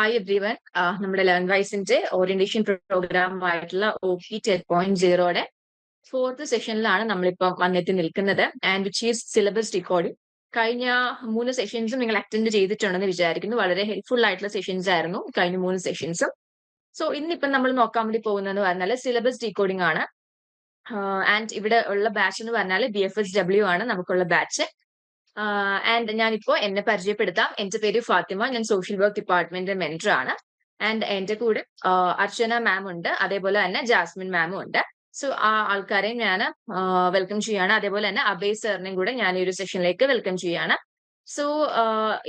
Hi every one. നമ്മുടെ learn വൈസിന്റെ orientation programme ആയിട്ടുള്ള OP 10.0യുടെ fourth സെഷനിലാണ് നമ്മളിപ്പം വന്നെത്തി നിൽക്കുന്നത്. And which is syllabus recording. കഴിഞ്ഞ 3 സെഷൻസും നിങ്ങൾ അറ്റൻഡ് ചെയ്തിട്ടുണ്ടെന്ന് വിചാരിക്കുന്നു. വളരെ ഹെൽപ്ഫുൾ ആയിട്ടുള്ള സെഷൻസ് ആയിരുന്നു കഴിഞ്ഞ 3 സെഷൻസും. സോ ഇന്നിപ്പം നമ്മൾ നോക്കാൻ വേണ്ടി പോകുന്നതെന്ന് പറഞ്ഞാൽ സിലബസ് ഡീകോഡിംഗ് ആണ്. ആൻഡ് ഇവിടെ ഉള്ള ബാച്ച് എന്ന് പറഞ്ഞാൽ BFSW ആണ് നമുക്കുള്ള ബാച്ച്. ആൻഡ് ഞാനിപ്പോ എന്നെ പരിചയപ്പെടുത്താം. എന്റെ പേര് ഫാത്തിമ. ഞാൻ സോഷ്യൽ വർക്ക് ഡിപ്പാർട്ട്മെന്റ് മെന്റർ ആണ്. ആൻഡ് എന്റെ കൂടെ അർച്ചന മാം ഉണ്ട്, അതേപോലെ തന്നെ ജാസ്മിൻ മാമും ഉണ്ട്. സോ ആ ആൾക്കാരെയും ഞാൻ വെൽക്കം ചെയ്യാണ്. അതേപോലെ തന്നെ അബയ് സാറിനെയും കൂടെ ഞാൻ ഈ ഒരു സെഷനിലേക്ക് വെൽക്കം ചെയ്യാണ്. സോ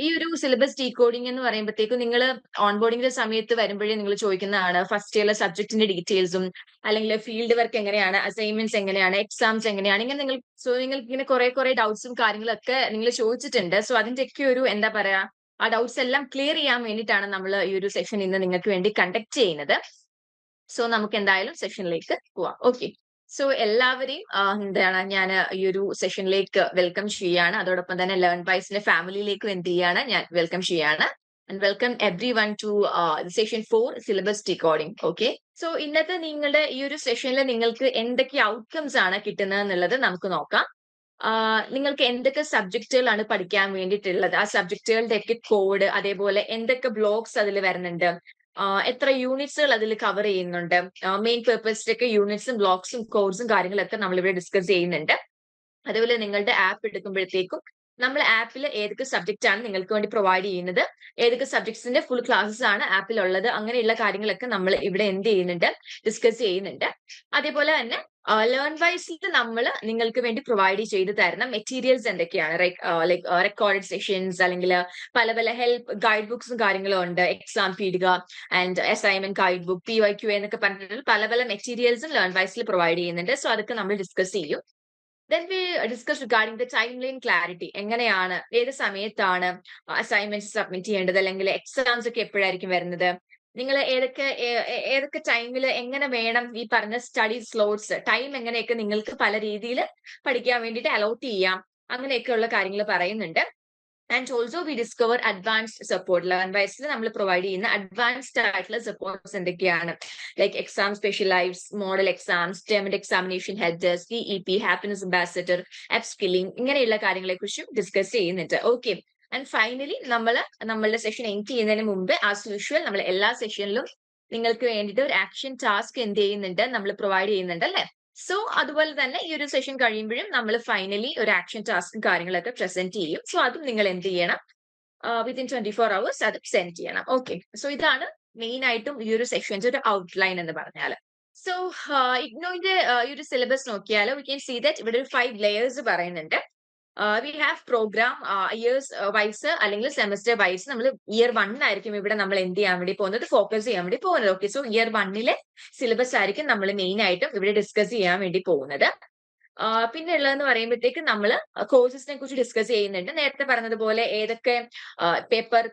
ഈ ഒരു സിലബസ് ഡീകോഡിംഗ് എന്ന് പറയുമ്പോഴത്തേക്കും നിങ്ങൾ ഓൺബോർഡിംഗിന്റെ സമയത്ത് വരുമ്പോഴേ നിങ്ങൾ ചോദിക്കുന്നതാണ് ഫസ്റ്റ് ഇയറിലെ സബ്ജക്റ്റിന്റെ ഡീറ്റെയിൽസും, അല്ലെങ്കിൽ ഫീൽഡ് വർക്ക് എങ്ങനെയാണ്, അസൈൻമെന്റ്സ് എങ്ങനെയാണ്, എക്സാംസ് എങ്ങനെയാണ്, ഇങ്ങനെ നിങ്ങൾക്ക് ഇങ്ങനെ കുറെ ഡൗട്ട്സും കാര്യങ്ങളൊക്കെ നിങ്ങൾ ചോദിച്ചിട്ടുണ്ട്. സോ അതിന്റെയൊക്കെ ഒരു എന്താ പറയാ, ആ ഡൗട്ട്സ് എല്ലാം ക്ലിയർ ചെയ്യാൻ വേണ്ടിയിട്ടാണ് നമ്മൾ ഈ ഒരു സെഷൻ ഇന്ന് നിങ്ങൾക്ക് വേണ്ടി കണ്ടക്ട് ചെയ്യുന്നത്. സോ നമുക്ക് എന്തായാലും സെഷനിലേക്ക് പോവാം. ഓക്കെ, സോ എല്ലാവരെയും എന്താണ് ഞാൻ ഈ ഒരു സെഷനിലേക്ക് വെൽക്കം ചെയ്യാണ്. അതോടൊപ്പം തന്നെ ലേൺ വൈസിന്റെ ഫാമിലിയിലേക്കും എന്ത് ചെയ്യാണ്, ഞാൻ വെൽക്കം ചെയ്യാണ്. And welcome every one two session 4 syllabus decoding. Okay, so ഇന്നത്തെ നിങ്ങളുടെ ഈ ഒരു സെഷനിൽ നിങ്ങൾക്ക് എന്തൊക്കെ ഔട്ട്കംസ് ആണ് കിട്ടുന്നത് എന്നുള്ളത് നമുക്ക് നോക്കാം. നിങ്ങൾക്ക് എന്തൊക്കെ സബ്ജക്റ്റുകളാണ് പഠിക്കാൻ വേണ്ടിയിട്ടുള്ളത്, ആ സബ്ജക്റ്റുകളുടെ ഒക്കെ കോഡ്, അതേപോലെ എന്തൊക്കെ ബ്ലോക്സ് അതിൽ വരുന്നുണ്ട്, എത്ര യൂണിറ്റ്സുകൾ അതിൽ കവർ ചെയ്യുന്നുണ്ട്, മെയിൻ പേർപ്പസിലൊക്കെ യൂണിറ്റ്സും ബ്ലോക്സും കോഡ്സും കാര്യങ്ങളൊക്കെ നമ്മളിവിടെ ഡിസ്കസ് ചെയ്യുന്നുണ്ട്. അതേപോലെ നിങ്ങളുടെ ആപ്പ് എടുക്കുമ്പോഴത്തേക്കും നമ്മൾ ആപ്പിൽ ഏതൊക്കെ സബ്ജക്റ്റ് ആണ് നിങ്ങൾക്ക് വേണ്ടി പ്രൊവൈഡ് ചെയ്യുന്നത്, ഏതൊക്കെ സബ്ജക്ട്സിന്റെ ഫുൾ ക്ലാസ്സസ് ആണ് ആപ്പിൽ ഉള്ളത്, അങ്ങനെയുള്ള കാര്യങ്ങളൊക്കെ നമ്മൾ ഇവിടെ എന്ത് ചെയ്യുന്നുണ്ട്, ഡിസ്കസ് ചെയ്യുന്നുണ്ട്. അതേപോലെ തന്നെ ലേൺ വൈസിൽ നമ്മൾ നിങ്ങൾക്ക് വേണ്ടി പ്രൊവൈഡ് ചെയ്ത് തരുന്ന മെറ്റീരിയൽസ് എന്തൊക്കെയാണ്, ലൈക്ക് റെക്കോർഡഡ് സെഷൻസ്, അല്ലെങ്കിൽ പല ഹെൽപ്പ് ഗൈഡ് ബുക്സും കാര്യങ്ങളും ഉണ്ട്, എക്സാം പീഡിക and assignment guide book, PYQ എന്നൊക്കെ പറഞ്ഞിട്ട് പല മെറ്റീരിയൽസും ലേൺ വൈസിൽ പ്രൊവൈഡ് ചെയ്യുന്നുണ്ട്. സോ അതൊക്കെ നമ്മൾ ഡിസ്കസ് ചെയ്യും. Then we discuss regarding the timeline clarity. എങ്ങനെയാണ്, ഏത് സമയത്താണ് അസൈൻമെന്റ്സ് സബ്മിറ്റ് ചെയ്യേണ്ടത്, അല്ലെങ്കിൽ എക്സാംസ് ഒക്കെ എപ്പോഴായിരിക്കും വരുന്നത്, നിങ്ങൾ ഏതൊക്കെ ടൈമിൽ എങ്ങനെ വേണം ഈ പറഞ്ഞ സ്റ്റഡി സ്ലോട്ട്സ്, ടൈം എങ്ങനെയൊക്കെ നിങ്ങൾക്ക് പല രീതിയിൽ പഠിക്കാൻ വേണ്ടിയിട്ട് അലോട്ട് ചെയ്യാം, അങ്ങനെയൊക്കെയുള്ള കാര്യങ്ങൾ പറയുന്നുണ്ട്. And also we discover advanced support. ലേൺ വൈസിൽ നമ്മൾ പ്രൊവൈഡ് ചെയ്യുന്ന അഡ്വാൻസ്ഡ് ആയിട്ടുള്ള സപ്പോർട്ട്സ് എന്തൊക്കെയാണ്, like exam specialise, model exams, term end examination headers, CEP, happiness ambassador, up skilling, ഇങ്ങനെയുള്ള കാര്യങ്ങളെ കുറിച്ചും ഡിസ്കസ് ചെയ്യുന്നുണ്ട്. ഓക്കെ, ആൻഡ് ഫൈനലി നമ്മളുടെ സെഷൻ എൻഡ് ചെയ്യുന്നതിന് മുമ്പ് ആസ് യൂഷ്വൽ നമ്മൾ എല്ലാ സെഷനിലും നിങ്ങൾക്ക് വേണ്ടിയിട്ട് ഒരു ആക്ഷൻ ടാസ്ക് എന്ത് ചെയ്യുന്നുണ്ട്, നമ്മൾ പ്രൊവൈഡ് ചെയ്യുന്നുണ്ട് അല്ലെ. സോ അതുപോലെ തന്നെ ഈ ഒരു സെഷൻ കഴിയുമ്പോഴും നമ്മൾ ഫൈനലി ഒരു ആക്ഷൻ ടാസ്കും കാര്യങ്ങളൊക്കെ പ്രസന്റ് ചെയ്യും. സോ അതും നിങ്ങൾ എന്ത് ചെയ്യണം, വിത്തിൻ 24 hours അത് സെൻഡ് ചെയ്യണം. ഓക്കെ, സോ ഇതാണ് മെയിൻ ആയിട്ടും ഈ ഒരു സെഷൻസ് ഒരു ഔട്ട്ലൈൻ എന്ന് പറഞ്ഞാൽ. സോ ഇഗ്നോയുടെ ഈ ഒരു സിലബസ് നോക്കിയാൽ വി ക്യാൻ സീ ദാറ്റ് ഇവിടെ ഒരു 5 ലെയേഴ്സ് പറയുന്നുണ്ട്. We have program years wise അല്ലെങ്കിൽ സെമസ്റ്റർ വൈസ്. നമ്മൾ ഇയർ 1 ആയിരിക്കും ഇവിടെ നമ്മൾ എന്ത് ചെയ്യാൻ വേണ്ടി പോകുന്നത്, ഫോക്കസ് ചെയ്യാൻ വേണ്ടി പോകുന്നത്. ഓക്കെ, സോ ഇയർ 1ലെ സിലബസ് ആയിരിക്കും നമ്മൾ മെയിൻ ആയിട്ടും ഇവിടെ ഡിസ്കസ് ചെയ്യാൻ വേണ്ടി പോകുന്നത്. പിന്നെ ഉള്ളതെന്ന് പറയുമ്പോഴത്തേക്ക് നമ്മൾ കോഴ്സസിനെ കുറിച്ച് ഡിസ്കസ് ചെയ്യുന്നുണ്ട്. നേരത്തെ പറഞ്ഞതുപോലെ ഏതൊക്കെ പേപ്പർ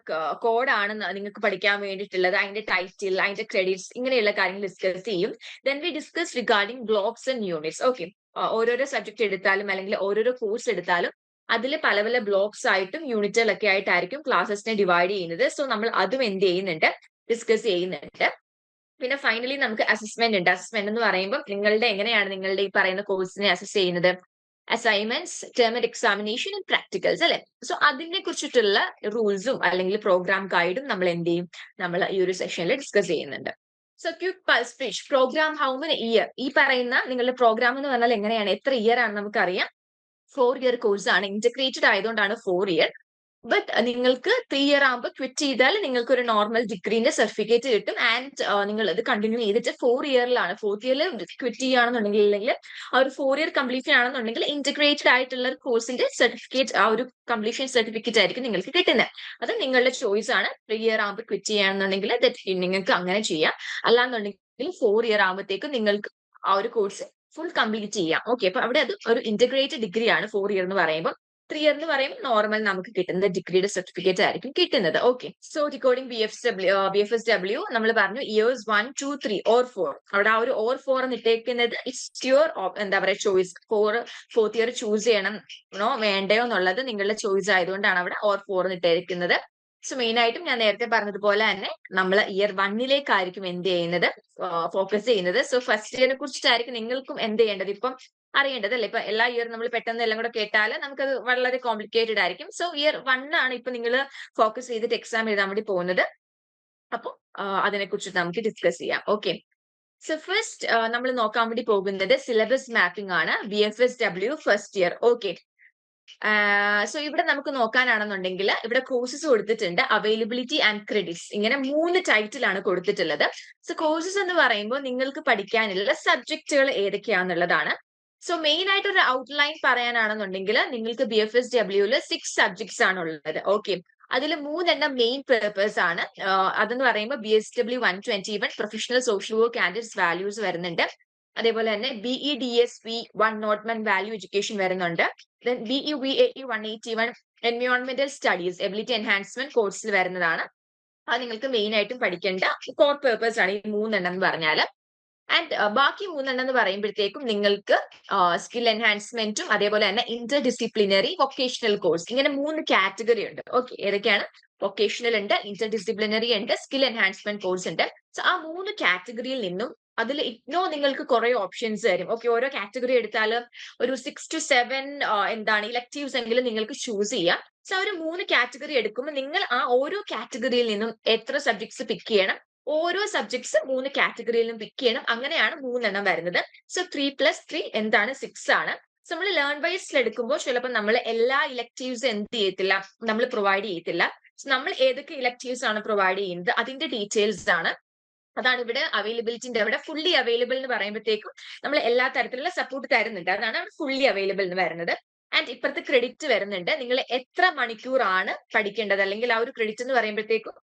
കോഡാണ് നിങ്ങൾക്ക് പഠിക്കാൻ വേണ്ടിയിട്ടുള്ളത്, അതിന്റെ ടൈറ്റിൽ, അതിന്റെ ക്രെഡിറ്റ്സ്, ഇങ്ങനെയുള്ള കാര്യങ്ങൾ ഡിസ്കസ് ചെയ്യും. Then we discuss regarding blocks and units. Okay, ഓരോരോ സബ്ജക്ട് എടുത്താലും അല്ലെങ്കിൽ ഓരോരോ കോഴ്സ് എടുത്താലും അതിൽ പല ബ്ലോക്സ് ആയിട്ടും യൂണിറ്റുകളൊക്കെ ആയിട്ടായിരിക്കും ക്ലാസ്സസിനെ ഡിവൈഡ് ചെയ്യുന്നത്. സോ നമ്മൾ അതും എന്ത് ചെയ്യുന്നുണ്ട്, ഡിസ്കസ് ചെയ്യുന്നുണ്ട്. പിന്നെ ഫൈനലി നമുക്ക് അസസ്മെന്റ് ഉണ്ട്. അസസ്മെന്റ് എന്ന് പറയുമ്പോൾ എങ്ങനെയാണ് നിങ്ങളുടെ ഈ പറയുന്ന കോഴ്സിനെ അസസ് ചെയ്യുന്നത്, അസൈൻമെന്റ്സ്, ടേമിഡ് എക്സാമിനേഷൻ ആൻഡ് പ്രാക്ടിക്കൽസ് അല്ലെ. സോ അതിനെ കുറിച്ചിട്ടുള്ള റൂൾസും അല്ലെങ്കിൽ പ്രോഗ്രാം ഗൈഡും നമ്മൾ എന്ത് ചെയ്യും, നമ്മൾ ഈ ഒരു സെഷനിൽ ഡിസ്കസ് ചെയ്യുന്നുണ്ട്. So quick pulse fresh program, how many year, ഈ പറയുന്ന നിങ്ങളുടെ പ്രോഗ്രാം എന്ന് പറഞ്ഞാൽ എങ്ങനെയാണ്, എത്ര ഇയർ ആണ് നമുക്കറിയാം. 4 ഇയർ കോഴ്സ് ആണ്, ഇന്റഗ്രേറ്റഡ് ആയതുകൊണ്ടാണ് 4 ഇയർ. ബട്ട് നിങ്ങൾക്ക് 3 ഇയർ ആകുമ്പോൾ ക്വിറ്റ് ചെയ്താൽ നിങ്ങൾക്ക് ഒരു നോർമൽ ഡിഗ്രീന്റെ സർട്ടിഫിക്കറ്റ് കിട്ടും. ആൻഡ് നിങ്ങൾ ഇത് കണ്ടിന്യൂ ചെയ്തിട്ട് 4 ഇയറിലാണ്, 4th ഇയറിൽ ക്വിറ്റ് ചെയ്യുകയാണെന്നുണ്ടെങ്കിൽ, അല്ലെങ്കിൽ ആ ഒരു 4 ഇയർ കംപ്ലീഷൻ ആണെന്നുണ്ടെങ്കിൽ ഇന്റഗ്രേറ്റഡ് ആയിട്ടുള്ള ഒരു കോഴ്സിന്റെ സർട്ടിഫിക്കറ്റ്, ആ ഒരു കംപ്ലീഷൻ സർട്ടിഫിക്കറ്റ് ആയിരിക്കും നിങ്ങൾക്ക് കിട്ടുന്നത്. അത് നിങ്ങളുടെ ചോയ്സ് ആണ്. 3 ഇയർ ആകുമ്പോൾ ക്വിറ്റ് ചെയ്യുകയാണെന്നുണ്ടെങ്കിൽ നിങ്ങൾക്ക് അങ്ങനെ ചെയ്യാം. അല്ലാന്നുണ്ടെങ്കിൽ 4 ഇയർ ആകുമ്പോഴത്തേക്കും നിങ്ങൾക്ക് ആ ഒരു കോഴ്സ് ഫുൾ കംപ്ലീറ്റ് ചെയ്യാം. ഓക്കെ, അപ്പൊ അവിടെ അത് ഒരു ഇന്റഗ്രേറ്റഡ് ഡിഗ്രി ആണ് 4 ഇയർ എന്ന് പറയുമ്പോൾ. 3 ഇയർ എന്ന് പറയുമ്പോൾ നോർമൽ നമുക്ക് കിട്ടുന്ന ഡിഗ്രിയുടെ സർട്ടിഫിക്കറ്റ് ആയിരിക്കും കിട്ടുന്നത്. ഓക്കെ, സോ ഡിക്കോഡിംഗ് BFSW നമ്മൾ പറഞ്ഞു ഇയേഴ്സ് 1, 2, 3 or 4. അവിടെ ആ ഒരു or 4 എന്ന് ഇട്ടേക്കുന്നത് ഇറ്റ്സ് യുവർ എന്താ പറയുക ചോയ്സ്. 4th ഇയർ ചൂസ് ചെയ്യണം വേണ്ടയോ എന്നുള്ളത് നിങ്ങളുടെ ചോയ്സ് ആയതുകൊണ്ടാണ് അവിടെ or 4 എന്ന് ഇട്ടേക്കുന്നത്. സോ മെയിൻ ആയിട്ടും ഞാൻ നേരത്തെ പറഞ്ഞതുപോലെ തന്നെ നമ്മൾ ഇയർ 1ലേക്കായിരിക്കും എന്ത് ചെയ്യുന്നത്, ഫോക്കസ് ചെയ്യുന്നത്. സോ ഫസ്റ്റ് ഇയറിനെ കുറിച്ചിട്ടായിരിക്കും നിങ്ങൾക്കും എന്ത് ചെയ്യേണ്ടത് ഇപ്പം അറിയേണ്ടത് അല്ലെ. ഇപ്പൊ എല്ലാ ഇയറും നമ്മൾ പെട്ടെന്ന് എല്ലാം കൂടെ കേട്ടാൽ നമുക്കത് വളരെ കോംപ്ലിക്കേറ്റഡ് ആയിരിക്കും. സോ ഇയർ 1 ആണ് ഇപ്പൊ നിങ്ങൾ ഫോക്കസ് ചെയ്തിട്ട് എക്സാം എഴുതാൻ വേണ്ടി പോകുന്നത്. അപ്പൊ അതിനെ കുറിച്ച് നമുക്ക് ഡിസ്കസ് ചെയ്യാം. ഓക്കെ, സോ ഫസ്റ്റ് നമ്മൾ നോക്കാൻ വേണ്ടി പോകുന്നത് സിലബസ് മാപ്പിംഗ് ആണ്, BFSW first year. Okay, so ഇവിടെ നമുക്ക് നോക്കാനാണെന്നുണ്ടെങ്കിൽ ഇവിടെ കോഴ്സസ് കൊടുത്തിട്ടുണ്ട്, അവൈലബിലിറ്റി ആൻഡ് ക്രെഡിറ്റ്സ്, ഇങ്ങനെ 3 ടൈറ്റിൽ ആണ് കൊടുത്തിട്ടുള്ളത്. സോ കോഴ്സസ് എന്ന് പറയുമ്പോൾ നിങ്ങൾക്ക് പഠിക്കാനുള്ള സബ്ജക്റ്റുകൾ ഏതൊക്കെയാണെന്നുള്ളതാണ്. സോ മെയിൻ ആയിട്ട് ഒരു ഔട്ട്ലൈൻ പറയാനാണെന്നുണ്ടെങ്കിൽ നിങ്ങൾക്ക് BFSW 6 സബ്ജക്ട്സ് ആണ് ഉള്ളത്. ഓക്കെ, അതിൽ 3 മെയിൻ പേപ്പേഴ്സ് ആണ്. അതെന്ന് പറയുമ്പോൾ BSW 121 professional social work and its values വരുന്നുണ്ട്. അതേപോലെ തന്നെ BEDSV 101 വാല്യൂ എഡ്യൂക്കേഷൻ വരുന്നുണ്ട്. Then BEVAE 181 എൻവയോൺമെന്റൽ സ്റ്റഡീസ് എബിലിറ്റി എൻഹാൻസ്മെന്റ് കോഴ്സിൽ വരുന്നതാണ്. അത് നിങ്ങൾക്ക് മെയിൻ ആയിട്ടും പഠിക്കേണ്ട കോർ പേപ്പേഴ്സ് ആണ് ഈ 3 എന്ന് പറഞ്ഞാൽ. ആൻഡ് ബാക്കി 3 എന്ന് പറയുമ്പോഴത്തേക്കും നിങ്ങൾക്ക് സ്കിൽ എൻഹാൻസ്മെന്റും അതേപോലെ തന്നെ ഇന്റർ ഡിസിപ്ലിനറി വൊക്കേഷണൽ കോഴ്സ്, ഇങ്ങനെ 3 കാറ്റഗറി ഉണ്ട്. ഓക്കെ, ഏതൊക്കെയാണ്? വൊക്കേഷണൽ ഉണ്ട്, ഇന്റർ ഡിസിപ്ലിനറി ഉണ്ട്, സ്കിൽ എൻഹാൻസ്മെന്റ് കോഴ്സ് ഉണ്ട്. സോ ആ 3 കാറ്റഗറിയിൽ നിന്നും അതിൽ ഇഗ്നോ നിങ്ങൾക്ക് കുറെ ഓപ്ഷൻസ് തരും. ഓക്കെ, ഓരോ കാറ്റഗറി എടുത്താൽ ഒരു 6 to 7 എന്താണ് ഇലക്ടീവ്സ് എങ്കിലും നിങ്ങൾക്ക് ചൂസ് ചെയ്യാം. സോ ഒരു 3 കാറ്റഗറി എടുക്കുമ്പോൾ നിങ്ങൾ ആ ഓരോ കാറ്റഗറിയിൽ നിന്നും എത്ര സബ്ജക്ട്സ് പിക്ക് ചെയ്യണം, ഓരോ സബ്ജക്ട്സ് 3 കാറ്റഗറിയിൽ നിന്നും പിക്ക് ചെയ്യണം. അങ്ങനെയാണ് 3 വരുന്നത്. സോ 3+3 എന്താണ് 6 ആണ്. നമ്മൾ ലേൺ വൈസിൽ എടുക്കുമ്പോൾ ചിലപ്പോൾ നമ്മൾ എല്ലാ ഇലക്ടീവ്സ് എന്ത് ചെയ്യത്തില്ല, നമ്മൾ പ്രൊവൈഡ് ചെയ്യത്തില്ല. നമ്മൾ ഏതൊക്കെ ഇലക്ടീവ്സ് ആണ് പ്രൊവൈഡ് ചെയ്യുന്നത് അതിന്റെ ഡീറ്റെയിൽസ് ആണ്. അതാണ് ഇവിടെ അവൈലബിലിറ്റിന്റെ അവിടെ ഫുള്ളി അവൈലബിൾ എന്ന് പറയുമ്പോഴത്തേക്കും നമ്മൾ എല്ലാ തരത്തിലുള്ള സപ്പോർട്ട് തരുന്നുണ്ട്. അതാണ് ഫുള്ളി അവൈലബിൾ എന്ന് വരുന്നത്. ആൻഡ് ഇപ്പുറത്ത് ക്രെഡിറ്റ് വരുന്നുണ്ട്. നിങ്ങൾ എത്ര മണിക്കൂറാണ് പഠിക്കേണ്ടത്, അല്ലെങ്കിൽ ആ ഒരു ക്രെഡിറ്റ് എന്ന് പറയുമ്പോഴത്തേക്കും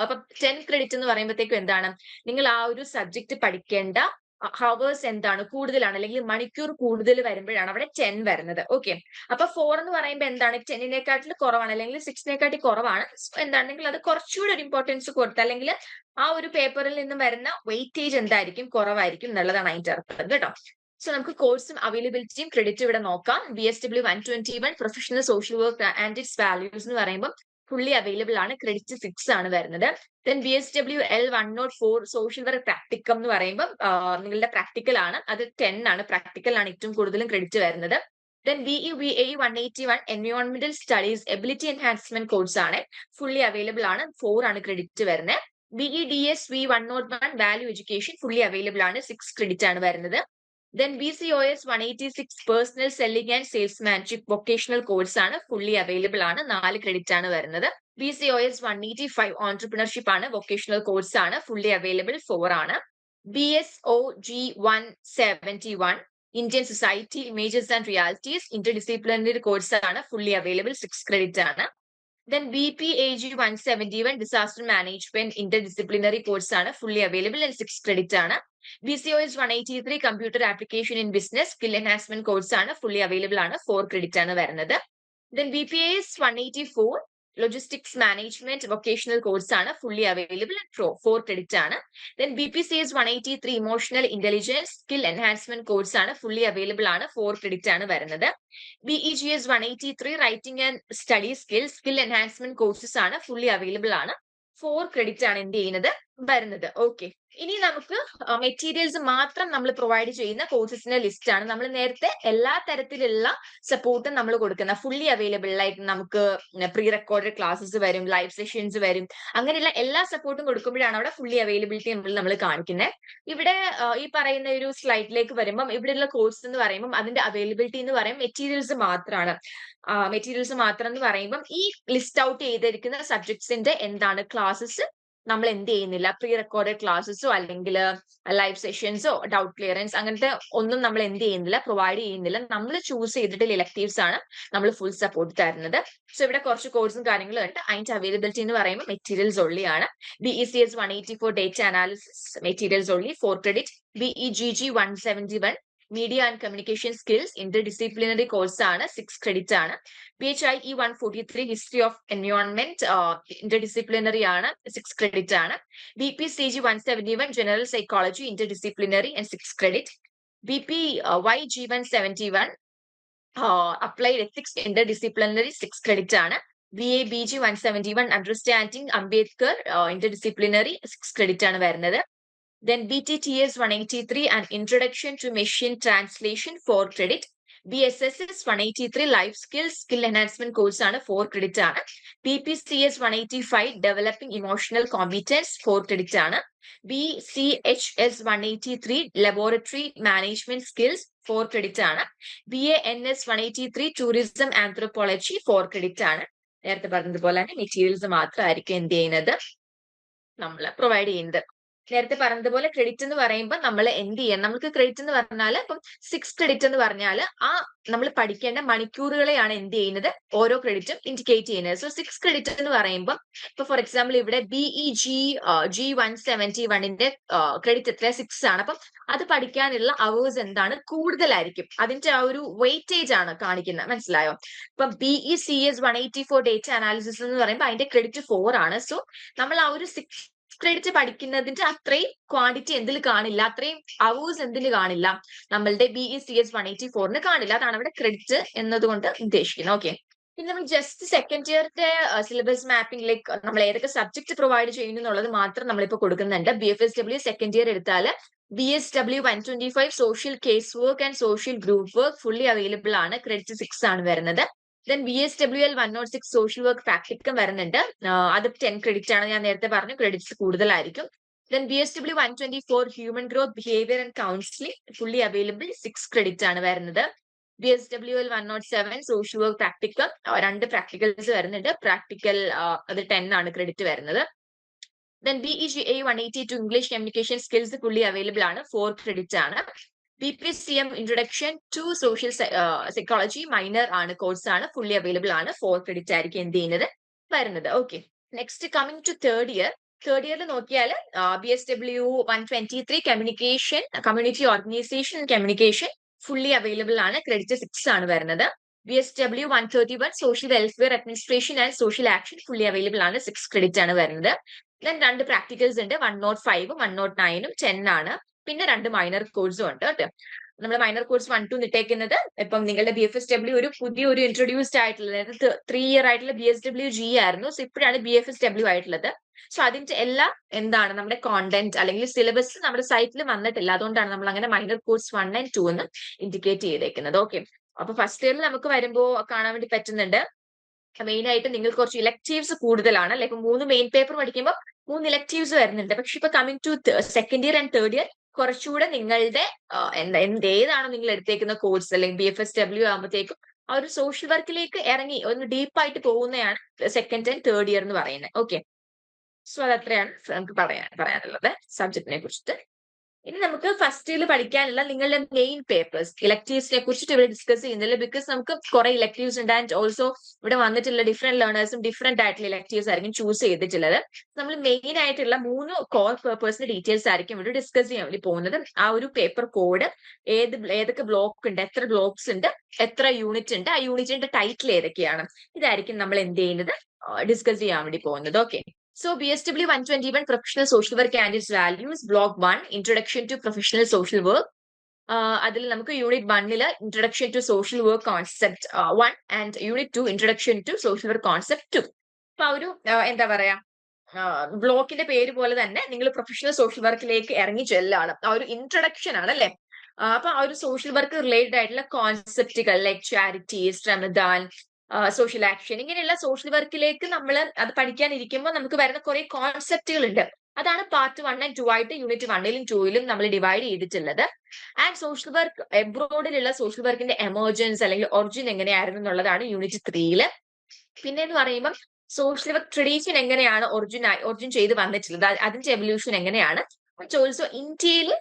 അപ്പൊ 10 ക്രെഡിറ്റ് എന്ന് പറയുമ്പോഴത്തേക്കും എന്താണ്, നിങ്ങൾ ആ ഒരു സബ്ജക്ട് പഠിക്കേണ്ട ഹവേഴ്സ് എന്താണ് കൂടുതലാണ്, അല്ലെങ്കിൽ മണിക്കൂർ കൂടുതൽ വരുമ്പോഴാണ് അവിടെ 10 വരുന്നത്. ഓക്കെ, അപ്പൊ 4 എന്ന് പറയുമ്പോൾ എന്താണ് 10നേക്കാട്ടിൽ കുറവാണ്, അല്ലെങ്കിൽ 6നേക്കാട്ടിൽ കുറവാണ്. എന്താണെങ്കിൽ അത് കുറച്ചുകൂടി ഒരു ഇമ്പോർട്ടൻസ് കൊടുത്ത്, അല്ലെങ്കിൽ ആ ഒരു പേപ്പറിൽ നിന്ന് വരുന്ന വെയിറ്റേജ് എന്തായിരിക്കും, കുറവായിരിക്കും എന്നുള്ളതാണ് അതിന്റെ അർത്ഥം കേട്ടോ. സോ നമുക്ക് കോഴ്സും അവൈലബിലിറ്റിയും ക്രെഡിറ്റ് ഇവിടെ നോക്കാം. BSW 121 professional social work and its values എന്ന് പറയുമ്പോൾ ഫുള്ളി അവൈലബിൾ ആണ്, ക്രെഡിറ്റ് 6 ആണ് വരുന്നത്. Then BSW L 104 social work practicum എന്ന് പറയുമ്പോൾ നിങ്ങളുടെ പ്രാക്ടിക്കൽ ആണ്, അത് 10 ആണ്. പ്രാക്ടിക്കൽ ആണ് ഏറ്റവും കൂടുതലും ക്രെഡിറ്റ് വരുന്നത്. ദെൻ BEVAE 181 എൻവയോൺമെന്റൽ സ്റ്റഡീസ് എബിലിറ്റി എൻഹാൻസ്മെന്റ് കോഴ്സ് ആണ്, ഫുള്ളി അവൈലബിൾ ആണ്, 4 ആണ് ക്രെഡിറ്റ് വരുന്നത്. BEDSV 101 value education fully available ആണ്, 6 ക്രെഡിറ്റ് ആണ് വരുന്നത്. Then BCOS 186 personal selling and salesmanship vocational course ആണ്, ഫുള്ളി അവൈലബിൾ ആണ്, 4 ക്രെഡിറ്റ് ആണ് വരുന്നത്. BCOS 185 ഓൺടർപ്രണർഷിപ്പ് ആണ്, വൊക്കേഷണൽ കോഴ്സ് ആണ്, ഫുള്ളി അവൈലബിൾ, 4 ആണ്. BSOG 171 Indian society images and realities interdisciplinary course ആണ്, ഫുള്ളി അവൈലബിൾ, 6 ക്രെഡിറ്റ് ആണ്. Then BPAG 171 disaster management interdisciplinary course ആണ്, ഫുള്ളി അവൈലബിൾ ആൻഡ് 6 ക്രെഡിറ്റ് ആണ്. BCOS 183 computer application in business skill enhancement course ആണ്, fully available ആണ്, 4 credit ആണ് വരുന്നത്. Then BPAS 184 logistics management vocational course ആണ്, fully available and 4 credit ആണ്. Then BPCS 183 emotional intelligence skill enhancement course ആണ്, fully available ആണ്, 4 credit ആണ് വരുന്നത്. BEGS 183 writing and study skill enhancement courses ആണ്, ഫുള്ളി അവൈലബിൾ ആണ്, 4 ക്രെഡിറ്റ് ആണ് എന്ത് ചെയ്യുന്നത് വരുന്നത്. ഓക്കെ, ഇനി നമുക്ക് മെറ്റീരിയൽസ് മാത്രം നമ്മൾ പ്രൊവൈഡ് ചെയ്യുന്ന കോഴ്സസിന്റെ ലിസ്റ്റ് ആണ്. നമ്മൾ നേരത്തെ എല്ലാ തരത്തിലുള്ള സപ്പോർട്ടും നമ്മൾ കൊടുക്കുന്ന ഫുള്ളി അവൈലബിൾ ആയിട്ട് നമുക്ക് പ്രീ റെക്കോർഡഡ് ക്ലാസ്സസ് വരും, ലൈവ് സെഷൻസ് വരും, അങ്ങനെയുള്ള എല്ലാ സപ്പോർട്ടും കൊടുക്കുമ്പോഴാണ് അവിടെ ഫുള്ളി അവൈലബിലിറ്റി നമ്മൾ കാണിക്കുന്നത്. ഇവിടെ ഈ പറയുന്ന ഒരു സ്ലൈഡിലേക്ക് വരുമ്പം ഇവിടെയുള്ള കോഴ്സ് എന്ന് പറയുമ്പോൾ അതിന്റെ അവൈലബിലിറ്റി എന്ന് പറയുമ്പോൾ മെറ്റീരിയൽസ് മാത്രമാണ്. മെറ്റീരിയൽസ് മാത്രം എന്ന് പറയുമ്പം ഈ ലിസ്റ്റ് ഔട്ട് ചെയ്തിരിക്കുന്ന സബ്ജക്ട്സിന്റെ എന്താണ് ക്ലാസ്സസ് നമ്മൾ എന്ത് ചെയ്യുന്നില്ല, പ്രീ റെക്കോർഡഡ് ക്ലാസ്സസോ അല്ലെങ്കിൽ ലൈവ് സെഷൻസോ ഡൗട്ട് ക്ലിയറൻസ് അങ്ങനത്തെ ഒന്നും നമ്മൾ എന്ത് ചെയ്യുന്നില്ല, പ്രൊവൈഡ് ചെയ്യുന്നില്ല. നമ്മൾ ചൂസ് ചെയ്തിട്ടുള്ള ഇലക്ടീവ്സ് ആണ് നമ്മൾ ഫുൾ സപ്പോർട്ട് തരുന്നത്. സോ ഇവിടെ കുറച്ച് കോഴ്സും കാര്യങ്ങളും ഉണ്ട്. അതിന്റെ അവൈലബിലിറ്റി എന്ന് പറയുമ്പോൾ മെറ്റീരിയൽസ് ഒള്ളി ആണ്. BECS 184 data analysis materials only, 4 credit. BEGG 171 media and communication skills interdisciplinary course ആണ്, 6 ക്രെഡിറ്റ് ആണ്. PHIE 143 history of environment interdisciplinary ആണ്, 6 ക്രെഡിറ്റ് ആണ്. BPCG 171 general psychology interdisciplinary and 6 credit. BPYG 171 applied ethics interdisciplinary 6 credit ആണ്. BA BG 171 understanding Ambedkar interdisciplinary 6 credit ആണ് വരുന്നത്. Then BTTS 183 and Introduction to Machine Translation 4 credit. BSSS 183 Life Skills Skill Enhancement course ആണ് 4 credit ആണ്. BPCS 185 Developing Emotional Competence 4 credit ആണ്. BCHS 183 Laboratory Management Skills 4 credit ആണ്. BANS 183 Tourism Anthropology 4 credit ആണ്. നേരത്തെ പറഞ്ഞതുപോലെ തന്നെ മെറ്റീരിയൽസ് മാത്രമായിരിക്കും എന്ത് ചെയ്യുന്നത് നമ്മൾ പ്രൊവൈഡ് ചെയ്യുന്നത്. നേരത്തെ പറഞ്ഞതുപോലെ ക്രെഡിറ്റ് എന്ന് പറയുമ്പോൾ നമ്മൾ എന്ത് ചെയ്യണം, നമുക്ക് ക്രെഡിറ്റ് എന്ന് പറഞ്ഞാൽ ഇപ്പം 6 ക്രെഡിറ്റ് എന്ന് പറഞ്ഞാൽ ആ നമ്മൾ പഠിക്കേണ്ട മണിക്കൂറുകളെയാണ് എന്ത് ചെയ്യുന്നത് ഓരോ ക്രെഡിറ്റും ഇൻഡിക്കേറ്റ് ചെയ്യുന്നത്. സോ 6 ക്രെഡിറ്റ് എന്ന് പറയുമ്പോൾ ഇപ്പൊ ഫോർ എക്സാമ്പിൾ ഇവിടെ BEG 171ന്റെ ക്രെഡിറ്റ് എത്ര 6 ആണ്. അപ്പം അത് പഠിക്കാനുള്ള അവേഴ്സ് എന്താണ് കൂടുതലായിരിക്കും, അതിന്റെ ആ ഒരു വെയിറ്റേജ് ആണ് കാണിക്കുന്നത്, മനസ്സിലായോ? ഇപ്പൊ BECS 184 ഡേറ്റ അനാലിസിസ് എന്ന് പറയുമ്പോൾ അതിന്റെ ക്രെഡിറ്റ് 4 ആണ്. സോ നമ്മൾ ആ ഒരു 6 ക്രെഡിറ്റ് പഠിക്കുന്നതിന്റെ അത്രയും ക്വാണ്ടിറ്റി എന്തിൽ കാണില്ല, അത്രയും അവേഴ്സ് എന്തിൽ കാണില്ല, നമ്മളുടെ BECS 184 കാണില്ല. അതാണ് അവിടെ ക്രെഡിറ്റ് എന്നതുകൊണ്ട് ഉദ്ദേശിക്കുന്നത്. ഓക്കെ, പിന്നെ നമ്മൾ ജസ്റ്റ് സെക്കൻഡ് ഇയറിന്റെ സിലബസ് മാപ്പിംഗിലേക്ക് നമ്മൾ ഏതൊക്കെ സബ്ജക്ട് പ്രൊവൈഡ് ചെയ്യുന്നു എന്നുള്ളത് മാത്രം നമ്മളിപ്പോൾ കൊടുക്കുന്നുണ്ട്. BFSW സെക്കൻഡ് ഇയർ എടുത്താൽ BSW 125 social case work and social group work fully available ആണ്, ക്രെഡിറ്റ് 6 ആണ് വരുന്നത്. Then BSWL 106 social work practicum വരുന്നുണ്ട്, അത് 10 ക്രെഡിറ്റ് ആണ്. ഞാൻ നേരത്തെ പറഞ്ഞു ക്രെഡിറ്റ്സ് കൂടുതലായിരിക്കും. Then BSW 124 human growth behaviour and counselling fully available 6 credit ആണ് വരുന്നത്. BSWL 107 social work practicum 2 practicals വരുന്നുണ്ട്, പ്രാക്ടിക്കൽ അത് 10 ആണ് ക്രെഡിറ്റ് വരുന്നത്. Then BEGA 182 English communication skills fully available ആണ്, 4 ക്രെഡിറ്റ് ആണ്. BPCM introduction to social psychology minor ആണ്, course ആണ്, ഫുള്ളി അവൈലബിൾ ആണ്, 4 ക്രെഡിറ്റ് ആയിരിക്കും എന്ത് ചെയ്യുന്നത് വരുന്നത്. Okay, next coming to third year. Third ഇയറിൽ നോക്കിയാൽ BSW 123 communication community organisation communication fully available ആണ്, ക്രെഡിറ്റ് 6 ആണ് വരുന്നത്. BSW 131 social welfare administration and social action fully available ആണ്, 6 ക്രെഡിറ്റ് ആണ് വരുന്നത്. ദെൻ 2 പ്രാക്ടിക്കൽസ് ഉണ്ട്, 105 109 10 ആണ്. പിന്നെ 2 മൈനർ കോഴ്സും ഉണ്ട് കേട്ടോ. നമ്മൾ മൈനർ കോഴ്സ് 1 2 ഇട്ടേക്കുന്നത് ഇപ്പം നിങ്ങളുടെ BFSW ഒരു പുതിയൊരു ഇൻട്രൊഡ്യൂസ്ഡ് ആയിട്ടുള്ള, അതായത് 3 ഇയർ ആയിട്ടുള്ള BSWG ആയിരുന്നു. സോ ഇപ്പോഴാണ് BFSW ആയിട്ടുള്ളത്. സോ അതിന്റെ എല്ലാം എന്താണ് നമ്മുടെ കോണ്ടന്റ് അല്ലെങ്കിൽ സിലബസ് നമ്മുടെ സൈറ്റിൽ വന്നിട്ടില്ല, അതുകൊണ്ടാണ് നമ്മൾ അങ്ങനെ മൈനർ കോഴ്സ് 1 and 2 എന്ന് ഇൻഡിക്കേറ്റ് ചെയ്തേക്കുന്നത്. ഓക്കെ, അപ്പൊ ഫസ്റ്റ് ഇയറിൽ നമുക്ക് വരുമ്പോൾ കാണാൻ വേണ്ടി പറ്റുന്നുണ്ട് മെയിൻ ആയിട്ട് നിങ്ങൾക്ക് കുറച്ച് ഇലക്ടീവ്സ് കൂടുതലാണ് അല്ലെ. ഇപ്പൊ 3 മെയിൻ പേപ്പർ പഠിക്കുമ്പോൾ 3 ഇലക്ടീവ്സ് വരുന്നുണ്ട്. പക്ഷെ ഇപ്പൊ coming to second year and third year കുറച്ചുകൂടെ നിങ്ങളുടെ ഏതാണോ നിങ്ങൾ എടുത്തേക്കുന്ന കോഴ്സ് അല്ലെങ്കിൽ BFSW ആകുമ്പോഴത്തേക്കും ആ ഒരു സോഷ്യൽ വർക്കിലേക്ക് ഇറങ്ങി ഒന്ന് ഡീപ്പായിട്ട് പോകുന്നതാണ് സെക്കൻഡ് ആൻഡ് തേർഡ് ഇയർ എന്ന് പറയുന്നത്. ഓക്കെ, സോ അതത്രയാണ് നമുക്ക് പറയാനുള്ളത് സബ്ജക്റ്റിനെ കുറിച്ചിട്ട്. ഇനി നമുക്ക് ഫസ്റ്റ് ഇയറിൽ പഠിക്കാനുള്ള നിങ്ങളുടെ മെയിൻ പേപ്പേഴ്സ് ഇലക്ടീവ്സിനെ കുറിച്ചിട്ട് ഇവിടെ ഡിസ്കസ് ചെയ്യുന്നില്ല, ബിക്കോസ് നമുക്ക് കുറെ ഇലക്ടീവ്സ് ഉണ്ട് ആൻഡ് ഓൾസോ ഇവിടെ വന്നിട്ടുള്ള ഡിഫറെന്റ് ലേണേഴ്സും ഡിഫറെന്റ് ആയിട്ടുള്ള ഇലക്ടീവ്സ് ആയിരിക്കും ചൂസ് ചെയ്തിട്ടുള്ളത്. നമ്മൾ മെയിൻ ആയിട്ടുള്ള 3 കോർ പേപ്പേഴ്സിന്റെ ഡീറ്റെയിൽസ് ആയിരിക്കും ഇവിടെ ഡിസ്കസ് ചെയ്യാൻ വേണ്ടി പോകുന്നത്. ആ ഒരു പേപ്പർ കോഡ്, ഏതൊക്കെ ബ്ലോക്ക് ഉണ്ട്, എത്ര ബ്ലോക്സ് ഉണ്ട്, എത്ര യൂണിറ്റ് ഉണ്ട്, ആ യൂണിറ്റിന്റെ ടൈറ്റിൽ ഏതൊക്കെയാണ്, ഇതായിരിക്കും നമ്മൾ എന്ത് ചെയ്യുന്നത് ഡിസ്കസ് ചെയ്യാൻ വേണ്ടി പോകുന്നത്. Okay, so BSW 121 Professional Social Work and its Values, Block 1 Introduction to Professional Social Work. അതിൽ നമുക്ക് unit 1 introduction to social work concept 1 and unit 2 introduction to social work concept 2. അപ്പൊ ആ ഒരു എന്താ പറയാ ബ്ലോക്കിന്റെ പേര് പോലെ തന്നെ നിങ്ങൾ പ്രൊഫഷണൽ സോഷ്യൽ വർക്കിലേക്ക് ഇറങ്ങി ചെല്ലാണ്, ആ ഒരു ഇൻട്രൊഡക്ഷൻ ആണ് അല്ലെ. അപ്പൊ ആ ഒരു സോഷ്യൽ വർക്ക് റിലേറ്റഡ് ആയിട്ടുള്ള കോൺസെപ്റ്റുകൾ ലൈക് ചാരിറ്റി, ശ്രമദാൻ, സോഷ്യൽ ആക്ഷൻ, ഇങ്ങനെയുള്ള സോഷ്യൽ വർക്കിലേക്ക് നമ്മൾ അത് പഠിക്കാനിരിക്കുമ്പോൾ നമുക്ക് വരുന്ന കുറെ കോൺസെപ്റ്റുകൾ ഉണ്ട്. അതാണ് പാർട്ട് 1 and 2 ആയിട്ട് യൂണിറ്റ് 1ലും 2ലും നമ്മൾ ഡിവൈഡ് ചെയ്തിട്ടുള്ളത്. ആൻഡ് സോഷ്യൽ വർക്ക് എബ്രോഡിലുള്ള സോഷ്യൽ വർക്കിന്റെ എമർജൻസ് അല്ലെങ്കിൽ ഒറിജിൻ എങ്ങനെയായിരുന്നു എന്നുള്ളതാണ് യൂണിറ്റ് 3ല്. പിന്നെ എന്ന് പറയുമ്പോൾ സോഷ്യൽ വർക്ക് ട്രഡീഷൻ എങ്ങനെയാണ് ഒറിജിൻ ചെയ്ത് വന്നിട്ടുള്ളത്, അതിന്റെ എവല്യൂഷൻ എങ്ങനെയാണ്, ഓൾസോ ഇന്ത്യയിൽ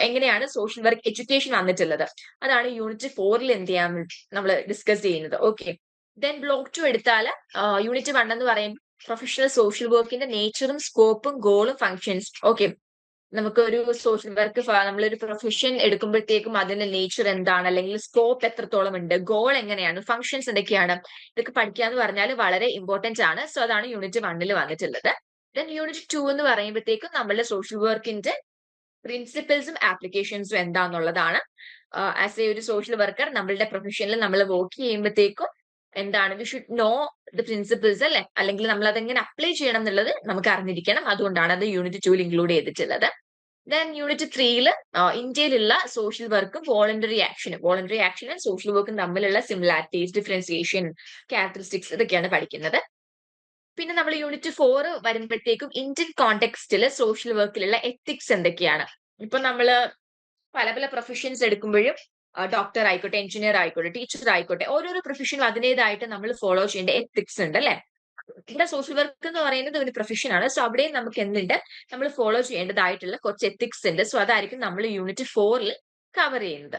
എങ്ങനെയാണ് സോഷ്യൽ വർക്ക് എഡ്യൂക്കേഷൻ വന്നിട്ടുള്ളത്, അതാണ് യൂണിറ്റ് 4ൽ എന്ത് ചെയ്യാൻ നമ്മൾ ഡിസ്കസ് ചെയ്യുന്നത്. ഓക്കെ, ദെൻ ബ്ലോക്ക് 2 എടുത്താൽ യൂണിറ്റ് 1 എന്ന് പറയുമ്പോൾ പ്രൊഫഷണൽ സോഷ്യൽ വർക്കിന്റെ നേച്ചറും സ്കോപ്പും ഗോളും ഫങ്ഷൻസ്. ഓക്കെ, നമുക്കൊരു സോഷ്യൽ വർക്ക് നമ്മളൊരു പ്രൊഫഷൻ എടുക്കുമ്പോഴത്തേക്കും അതിന്റെ നേച്ചർ എന്താണ്, അല്ലെങ്കിൽ സ്കോപ്പ് എത്രത്തോളം ഉണ്ട്, ഗോൾ എങ്ങനെയാണ്, ഫങ്ഷൻസ് എന്തൊക്കെയാണ്, ഇതൊക്കെ പഠിക്കാന്ന് പറഞ്ഞാൽ വളരെ ഇമ്പോർട്ടന്റ് ആണ്. സോ അതാണ് യൂണിറ്റ് 1ൽ വന്നിട്ടുള്ളത്. ദെൻ യൂണിറ്റ് 2 എന്ന് പറയുമ്പോഴത്തേക്കും നമ്മളുടെ സോഷ്യൽ വർക്കിന്റെ പ്രിൻസിപ്പിൾസും ആപ്ലിക്കേഷൻസും എന്താന്നുള്ളതാണ്. ആസ് എ ഒരു സോഷ്യൽ വർക്കർ നമ്മളുടെ പ്രൊഫഷനിൽ നമ്മൾ വർക്ക് ചെയ്യുമ്പോഴത്തേക്കും എന്താണ് we should know the principles അല്ലെ, അല്ലെങ്കിൽ നമ്മൾ അതെങ്ങനെ അപ്ലൈ ചെയ്യണം എന്നുള്ളത് നമുക്ക് അറിഞ്ഞിരിക്കണം. അതുകൊണ്ടാണ് അത് യൂണിറ്റ് 2 ഇൻക്ലൂഡ് ചെയ്തിട്ടുള്ളത്. ദെൻ യൂണിറ്റ് 3 ഇന്ത്യയിലുള്ള സോഷ്യൽ വർക്കും വോളണ്ടറി ആക്ഷനും സോഷ്യൽ വർക്കും തമ്മിലുള്ള സിമിലാരിറ്റീസ്, ഡിഫറൻസിയേഷൻ, ക്യാരക്ടറിസ്റ്റിക്സ് ഇതൊക്കെയാണ് പഠിക്കുന്നത്. പിന്നെ നമ്മൾ യൂണിറ്റ് 4 വരുമ്പോഴത്തേക്കും ഇന്ത്യൻ കോണ്ടെക്സ്റ്റിൽ സോഷ്യൽ വർക്കിലുള്ള എത്തിക്സ് എന്തൊക്കെയാണ്. ഇപ്പൊ നമ്മള് പല പല പ്രൊഫഷൻസ് എടുക്കുമ്പോഴും ഡോക്ടർ ആയിക്കോട്ടെ, എഞ്ചിനീയർ ആയിക്കോട്ടെ, ടീച്ചർ ആയിക്കോട്ടെ, ഓരോരോ പ്രൊഫഷനും അതിൻ്റെതായിട്ട് നമ്മൾ ഫോളോ ചെയ്യേണ്ട എത്തിക്സ് ഉണ്ട് അല്ലെ. ഇവിടെ സോഷ്യൽ വർക്ക് എന്ന് പറയുന്നത് ഒരു പ്രൊഫഷൻ ആണ്. സോ അവിടെയും നമുക്ക് എന്തുണ്ട്, നമ്മൾ ഫോളോ ചെയ്യേണ്ടതായിട്ടുള്ള കുറച്ച് എത്തിക്സ് ഉണ്ട്. സോ അതായിരിക്കും നമ്മൾ യൂണിറ്റ് 4 കവർ ചെയ്യുന്നത്.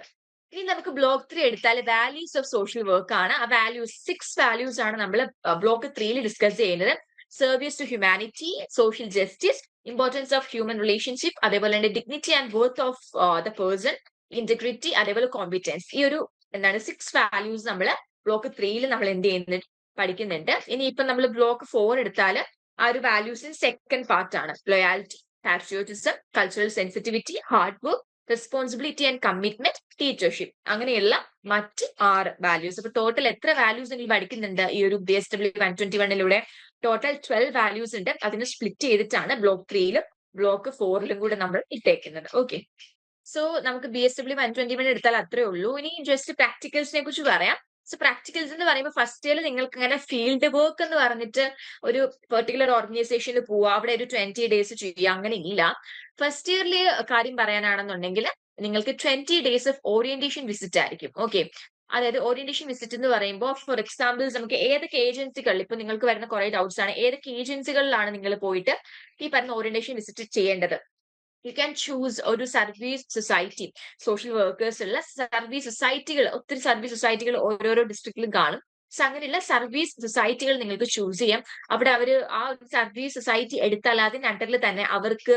ഇനി നമുക്ക് ബ്ലോക്ക് 3 എടുത്താൽ വാല്യൂസ് ഓഫ് സോഷ്യൽ വർക്ക് ആണ്. ആ വാല്യൂസ് 6 വാല്യൂസ് ആണ് നമ്മൾ ബ്ലോക്ക് 3 ഡിസ്കസ് ചെയ്യുന്നത്. Service to humanity, social justice, importance of human relationship, അതേപോലെ തന്നെ dignity and worth of the person, integrity, അതേപോലെ കോമ്പിറ്റൻസ്. ഈ ഒരു എന്താണ് 6 വാല്യൂസ് നമ്മൾ ബ്ലോക്ക് 3 നമ്മൾ എന്ത് ചെയ്യുന്നുണ്ട്, പഠിക്കുന്നുണ്ട്. ഇനി ഇപ്പൊ നമ്മൾ ബ്ലോക്ക് 4 എടുത്താൽ ആ ഒരു വാല്യൂസിന് സെക്കൻഡ് പാർട്ട് ആണ് loyalty, patriotism, cultural sensitivity, hard work, responsibility and commitment, teachership. അങ്ങനെയുള്ള മറ്റ് 6 വാല്യൂസ്. അപ്പൊ ടോട്ടൽ എത്ര വാല്യൂസ് നിങ്ങൾ പഠിക്കുന്നുണ്ട് ഈ ഒരു BSW 121 ടോട്ടൽ 12 വാല്യൂസ് ഉണ്ട്. അതിനെ സ്പ്ലിറ്റ് ചെയ്തിട്ടാണ് ബ്ലോക്ക് 3 ബ്ലോക്ക് 4 കൂടെ നമ്മൾ ഇട്ടേക്കുന്നത്. ഓക്കെ, സോ നമുക്ക് BSW 121 എടുത്താൽ അത്രേ ഉള്ളൂ. ഇനി ജസ്റ്റ് പ്രാക്ടിക്കൽസിനെ കുറിച്ച് പറയാം. സോ പ്രാക്ടിക്കൽസ് എന്ന് പറയുമ്പോൾ ഫസ്റ്റ് ഇയർ നിങ്ങൾക്ക് ഇങ്ങനെ ഫീൽഡ് വർക്ക് എന്ന് പറഞ്ഞിട്ട് ഒരു പെർട്ടിക്കുലർ ഓർഗനൈസേഷനിൽ പോവുക, അവിടെ ഒരു 20 ഡേയ്സ് ചെയ്യുക, അങ്ങനെ ഇല്ല. ഫസ്റ്റ് ഇയറിലെ കാര്യം പറയാനാണെന്നുണ്ടെങ്കിൽ നിങ്ങൾക്ക് 20 ഡേയ്സ് ഓഫ് ഓറിയന്റേഷൻ വിസിറ്റ് ആയിരിക്കും. ഓക്കെ, അതായത് ഓറിയന്റേഷൻ വിസിറ്റ് എന്ന് പറയുമ്പോൾ ഫോർ എക്സാമ്പിൾസ് നമുക്ക് ഏതൊക്കെ ഏജൻസികളിൽ, ഇപ്പൊ നിങ്ങൾക്ക് വരുന്ന കുറെ ഡൗട്ട്സ് ആണ്, ഏതൊക്കെ ഏജൻസികളിലാണ് നിങ്ങൾ പോയിട്ട് ഈ പറഞ്ഞ ഓറിയന്റേഷൻ വിസിറ്റ് ചെയ്യേണ്ടത്. യു ക്യാൻ ചൂസ് ഒരു സർവീസ് സൊസൈറ്റി. സോഷ്യൽ വർക്കേഴ്സ് ഉള്ള സർവീസ് സൊസൈറ്റികൾ, ഒത്തിരി സർവീസ് സൊസൈറ്റികൾ ഓരോരോ ഡിസ്ട്രിക്റ്റിലും കാണും. സോ അങ്ങനെയുള്ള സർവീസ് സൊസൈറ്റികൾ നിങ്ങൾക്ക് ചൂസ് ചെയ്യാം. അവിടെ അവർ ആ ഒരു സർവീസ് സൊസൈറ്റി എടുത്താൽ അതിന്റെ അണ്ടറിൽ തന്നെ അവർക്ക്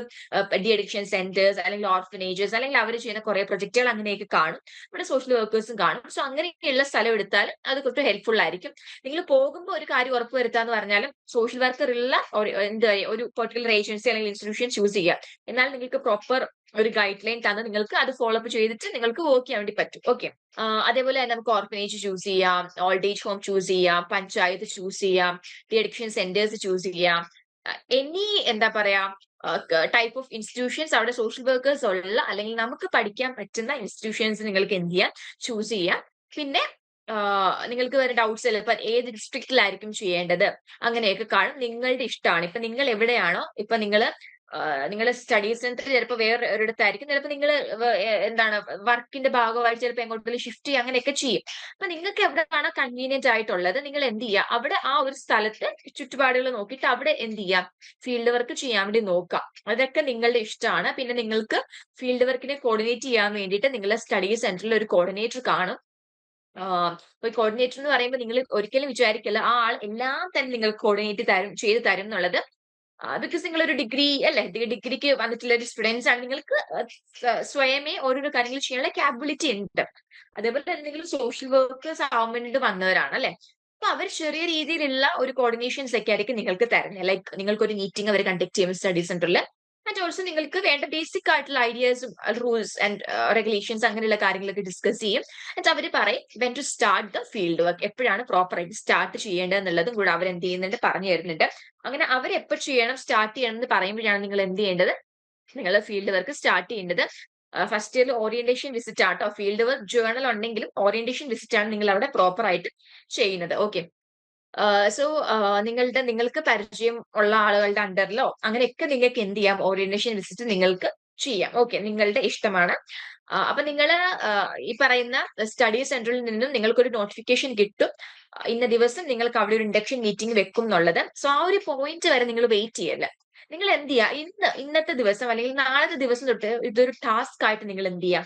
ഡി അഡിക്ഷൻ സെന്റേഴ്സ്, അല്ലെങ്കിൽ ഓർഫനേജസ്, അല്ലെങ്കിൽ അവർ ചെയ്യുന്ന കുറെ പ്രൊജക്ടുകൾ അങ്ങനെയൊക്കെ കാണും. ഇവിടെ സോഷ്യൽ വർക്കേഴ്സും കാണും. സോ അങ്ങനെയുള്ള സ്ഥലം എടുത്താൽ അത് കുറച്ച് ഹെൽപ്ഫുൾ ആയിരിക്കും. നിങ്ങൾ പോകുമ്പോൾ ഒരു കാര്യം ഉറപ്പുവരുത്താന്ന് പറഞ്ഞാലും സോഷ്യൽ വർക്കർ ഉള്ള എന്താ ഒരു പെർട്ടിക്കുലർ ഏജൻസി അല്ലെങ്കിൽ ഇൻസ്റ്റിറ്റ്യൂഷൻ ചൂസ് ചെയ്യുക. എന്നാൽ നിങ്ങൾക്ക് പ്രോപ്പർ ഒരു ഗൈഡ് ലൈൻ തന്ന് നിങ്ങൾക്ക് അത് ഫോളോ അപ്പ് ചെയ്തിട്ട് നിങ്ങൾക്ക് വർക്ക് ചെയ്യാൻ വേണ്ടി പറ്റും. ഓക്കെ, അതേപോലെ തന്നെ നമുക്ക് ഓർഫനേജ് ചൂസ് ചെയ്യാം, ഓൾഡ് ഏജ് ഹോം ചൂസ് ചെയ്യാം, പഞ്ചായത്ത് ചൂസ് ചെയ്യാം, ഡി അഡിക്ഷൻ സെന്റേഴ്സ് ചൂസ് ചെയ്യാം. എനി എന്താ പറയാ ടൈപ്പ് ഓഫ് ഇൻസ്റ്റിറ്റ്യൂഷൻസ് അവിടെ സോഷ്യൽ വർക്കേഴ്സ് ഉള്ള അല്ലെങ്കിൽ നമുക്ക് പഠിക്കാൻ പറ്റുന്ന ഇൻസ്റ്റിറ്റ്യൂഷൻസ് നിങ്ങൾക്ക് എന്ത് ചെയ്യാം, ചൂസ് ചെയ്യാം. പിന്നെ നിങ്ങൾക്ക് വേറെ ഡൗട്ട്സ് അല്ല, ഇപ്പൊ ഏത് ഡിസ്ട്രിക്റ്റിലായിരിക്കും ചെയ്യേണ്ടത് അങ്ങനെയൊക്കെ കാണും. നിങ്ങളുടെ ഇഷ്ടമാണ്. ഇപ്പൊ നിങ്ങൾ എവിടെയാണോ, ഇപ്പൊ നിങ്ങളുടെ സ്റ്റഡി സെന്റർ ചിലപ്പോൾ വേറെ ഒരിടത്തായിരിക്കും, ചിലപ്പോൾ നിങ്ങൾ എന്താണ് വർക്കിന്റെ ഭാഗമായിട്ട് ചിലപ്പോൾ എങ്ങോട്ടെങ്കിലും ഷിഫ്റ്റ് ചെയ്യുക, അങ്ങനെയൊക്കെ ചെയ്യും. അപ്പൊ നിങ്ങൾക്ക് എവിടെയാണോ കൺവീനിയന്റ് ആയിട്ടുള്ളത് നിങ്ങൾ എന്ത് ചെയ്യുക, അവിടെ ആ ഒരു സ്ഥലത്ത് ചുറ്റുപാടുകൾ നോക്കിയിട്ട് അവിടെ എന്ത് ചെയ്യാം, ഫീൽഡ് വർക്ക് ചെയ്യാൻ വേണ്ടി നോക്കാം. അതൊക്കെ നിങ്ങളുടെ ഇഷ്ടമാണ്. പിന്നെ നിങ്ങൾക്ക് ഫീൽഡ് വർക്കിനെ കോർഡിനേറ്റ് ചെയ്യാൻ വേണ്ടിയിട്ട് നിങ്ങളുടെ സ്റ്റഡി സെന്ററിൽ ഒരു കോർഡിനേറ്റർ കാണും. ഒരു കോർഡിനേറ്റർ എന്ന് പറയുമ്പോൾ നിങ്ങൾ ഒരിക്കലും വിചാരിക്കില്ല ആ ആൾ എല്ലാം തന്നെ നിങ്ങൾക്ക് കോർഡിനേറ്റ് ചെയ്ത് തരും എന്നുള്ളത്. ബിക്കോസ് നിങ്ങൾ ഒരു ഡിഗ്രി അല്ലെ, ഡിഗ്രിക്ക് വന്നിട്ടുള്ള ഒരു സ്റ്റുഡൻസ് ആണ്, നിങ്ങൾക്ക് സ്വയമേ ഓരോരോ കാര്യങ്ങൾ ചെയ്യാനുള്ള കാപ്പബിലിറ്റി ഉണ്ട്. അതേപോലെ തന്നെ നിങ്ങൾ സോഷ്യൽ വർക്കേഴ്സ് ആവാൻ വേണ്ടിയിട്ട് വന്നവരാണ് അല്ലെ. അപ്പൊ അവർ ചെറിയ രീതിയിലുള്ള ഒരു കോർഡിനേഷൻസ് ഒക്കെ ആയിരിക്കും നിങ്ങൾക്ക് തരുന്നത്. ലൈക്ക് നിങ്ങൾക്ക് ഒരു മീറ്റിംഗ് അവർ കണ്ടക്ട് ചെയ്യും സ്റ്റഡി സെന്ററിൽ. ആൻഡ് ഓൾസോ നിങ്ങൾക്ക് വേണ്ട ബേസിക് ആയിട്ടുള്ള ഐഡിയാസും റൂൾസ് ആൻഡ് റെഗുലേഷൻസ് അങ്ങനെയുള്ള കാര്യങ്ങളൊക്കെ ഡിസ്കസ് ചെയ്യും. എന്നിട്ട് അവർ പറയും when to start the field work, എപ്പോഴാണ് പ്രോപ്പർ ആയിട്ട് സ്റ്റാർട്ട് ചെയ്യേണ്ടത് എന്നുള്ളതും കൂടെ അവർ എന്ത് ചെയ്യുന്നുണ്ട്, പറഞ്ഞു തരുന്നുണ്ട്. അങ്ങനെ അവർ എപ്പോൾ ചെയ്യണം, സ്റ്റാർട്ട് ചെയ്യണം എന്ന് പറയുമ്പോഴാണ് നിങ്ങൾ എന്ത് ചെയ്യേണ്ടത്, നിങ്ങൾ ഫീൽഡ് വർക്ക് സ്റ്റാർട്ട് ചെയ്യേണ്ടത്. ഫസ്റ്റ് ഇയറിൽ ഓറിയന്റേഷൻ വിസിറ്റ് ആട്ടോ. ഫീൽഡ് വർക്ക് ജേർണൽ ഉണ്ടെങ്കിലും ഓറിയന്റേഷൻ വിസിറ്റ് ആണ് നിങ്ങൾ അവിടെ പ്രോപ്പർ ആയിട്ട് ചെയ്യുന്നത്. ഓക്കെ, സോ നിങ്ങൾക്ക് പരിചയം ഉള്ള ആളുകളുടെ അണ്ടറിലോ അങ്ങനെയൊക്കെ നിങ്ങൾക്ക് എന്ത് ചെയ്യാം, ഓറിയന്റേഷൻ വിസിറ്റ് നിങ്ങൾക്ക് ചെയ്യാം. ഓക്കെ, നിങ്ങളുടെ ഇഷ്ടമാണ്. അപ്പൊ നിങ്ങൾ ഈ പറയുന്ന സ്റ്റഡി സെന്ററിൽ നിന്നും നിങ്ങൾക്കൊരു നോട്ടിഫിക്കേഷൻ കിട്ടും, ഇന്ന ദിവസം നിങ്ങൾക്ക് അവിടെ ഒരു ഇൻഡക്ഷൻ മീറ്റിംഗ് വെക്കും എന്നുള്ളത്. സോ ആ ഒരു പോയിന്റ് വരെ നിങ്ങൾ വെയിറ്റ് ചെയ്യല്ല. നിങ്ങൾ എന്ത് ചെയ്യുക, ഇന്നത്തെ ദിവസം അല്ലെങ്കിൽ നാളത്തെ ദിവസം തൊട്ട് ഇതൊരു ടാസ്ക് ആയിട്ട് നിങ്ങൾ എന്ത് ചെയ്യുക,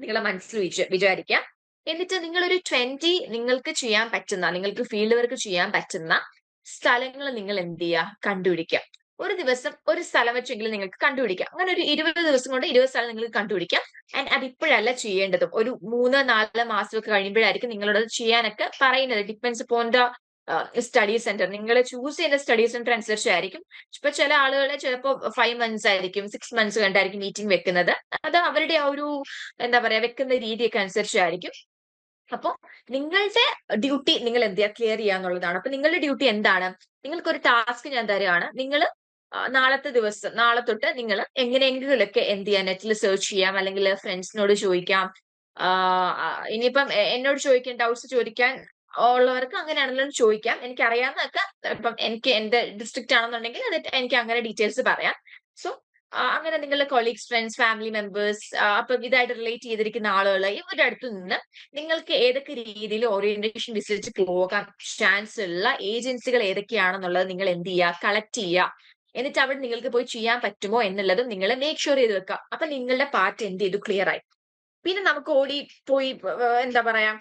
നിങ്ങളെ മനസ്സിൽ വിചാരിക്കുക. എന്നിട്ട് നിങ്ങളൊരു 20 നിങ്ങൾക്ക് ചെയ്യാൻ പറ്റുന്ന, നിങ്ങൾക്ക് ഫീൽഡ് വർക്ക് ചെയ്യാൻ പറ്റുന്ന സ്ഥലങ്ങൾ നിങ്ങൾ എന്ത് ചെയ്യുക, കണ്ടുപിടിക്കുക. ഒരു ദിവസം ഒരു സ്ഥലം വെച്ചെങ്കിലും നിങ്ങൾക്ക് കണ്ടുപിടിക്കാം. അങ്ങനെ ഒരു 20 ദിവസം കൊണ്ട് 20 സ്ഥലം നിങ്ങൾക്ക് കണ്ടുപിടിക്കാം. ആൻഡ് അത് ഇപ്പോഴല്ല ചെയ്യേണ്ടതും, ഒരു 3-4 മാസമൊക്കെ കഴിയുമ്പോഴായിരിക്കും നിങ്ങളോട് ചെയ്യാനൊക്കെ പറയുന്നത്. Depends upon the study centre. നിങ്ങൾ ചൂസ് ചെയ്യുന്ന സ്റ്റഡി സെന്റർ അനുസരിച്ചായിരിക്കും. ഇപ്പൊ ചില ആളുകൾ ചിലപ്പോൾ 5 months ആയിരിക്കും, 6 months കണ്ടായിരിക്കും മീറ്റിംഗ് വെക്കുന്നത്. അത് അവരുടെ ആ ഒരു എന്താ പറയാ വെക്കുന്ന രീതിയൊക്കെ അനുസരിച്ചായിരിക്കും. അപ്പൊ നിങ്ങളുടെ ഡ്യൂട്ടി നിങ്ങൾ എന്ത് ചെയ്യുക, ക്ലിയർ ചെയ്യുക എന്നുള്ളതാണ്. അപ്പൊ നിങ്ങളുടെ ഡ്യൂട്ടി എന്താണ്? നിങ്ങൾക്ക് ഒരു ടാസ്ക് ഞാൻ തരികയാണ്. നിങ്ങൾ നാളത്തെ ദിവസം, നാളെ തൊട്ട് നിങ്ങൾ എങ്ങനെയെങ്കിലുമൊക്കെ എന്ത് ചെയ്യാം, നെറ്റിൽ സെർച്ച് ചെയ്യാം, അല്ലെങ്കിൽ ഫ്രണ്ട്സിനോട് ചോദിക്കാം. ഇനിയിപ്പം എന്നോട് ചോദിക്കാൻ, ഡൗട്ട്സ് ചോദിക്കാൻ ഉള്ളവർക്ക് അങ്ങനെയാണല്ലോ ചോദിക്കാം. എനിക്ക് അറിയാവുന്നതൊക്കെ ഇപ്പം എനിക്ക് എന്റെ ഡിസ്ട്രിക്റ്റ് ആണെന്നുണ്ടെങ്കിൽ അത് എനിക്ക് അങ്ങനെ ഡീറ്റെയിൽസ് പറയാം. സോ അങ്ങനെ നിങ്ങളുടെ കൊളീഗ്സ്, ഫ്രണ്ട്സ്, ഫാമിലി മെമ്പേഴ്സ്, അപ്പം ഇതായിട്ട് റിലേറ്റ് ചെയ്തിരിക്കുന്ന ആളുകൾ, ഇവരുടെ അടുത്ത് നിന്ന് നിങ്ങൾക്ക് ഏതൊക്കെ രീതിയിൽ ഓറിയന്റേഷൻ വിസിറ്റ് പോകാൻ ചാൻസ് ഉള്ള ഏജൻസികൾ ഏതൊക്കെയാണെന്നുള്ളത് നിങ്ങൾ എന്ത് ചെയ്യുക, കളക്ട് ചെയ്യുക. എന്നിട്ട് അവിടെ നിങ്ങൾക്ക് പോയി ചെയ്യാൻ പറ്റുമോ എന്നുള്ളതും നിങ്ങൾ മേക്ക് ഷുവർ ചെയ്ത് വെക്കുക. അപ്പൊ നിങ്ങളുടെ പാർട്ട് എന്ത് ചെയ്തു, ക്ലിയർ ആയി. പിന്നെ നമുക്ക് ഓടി പോയി എന്താ പറയാ,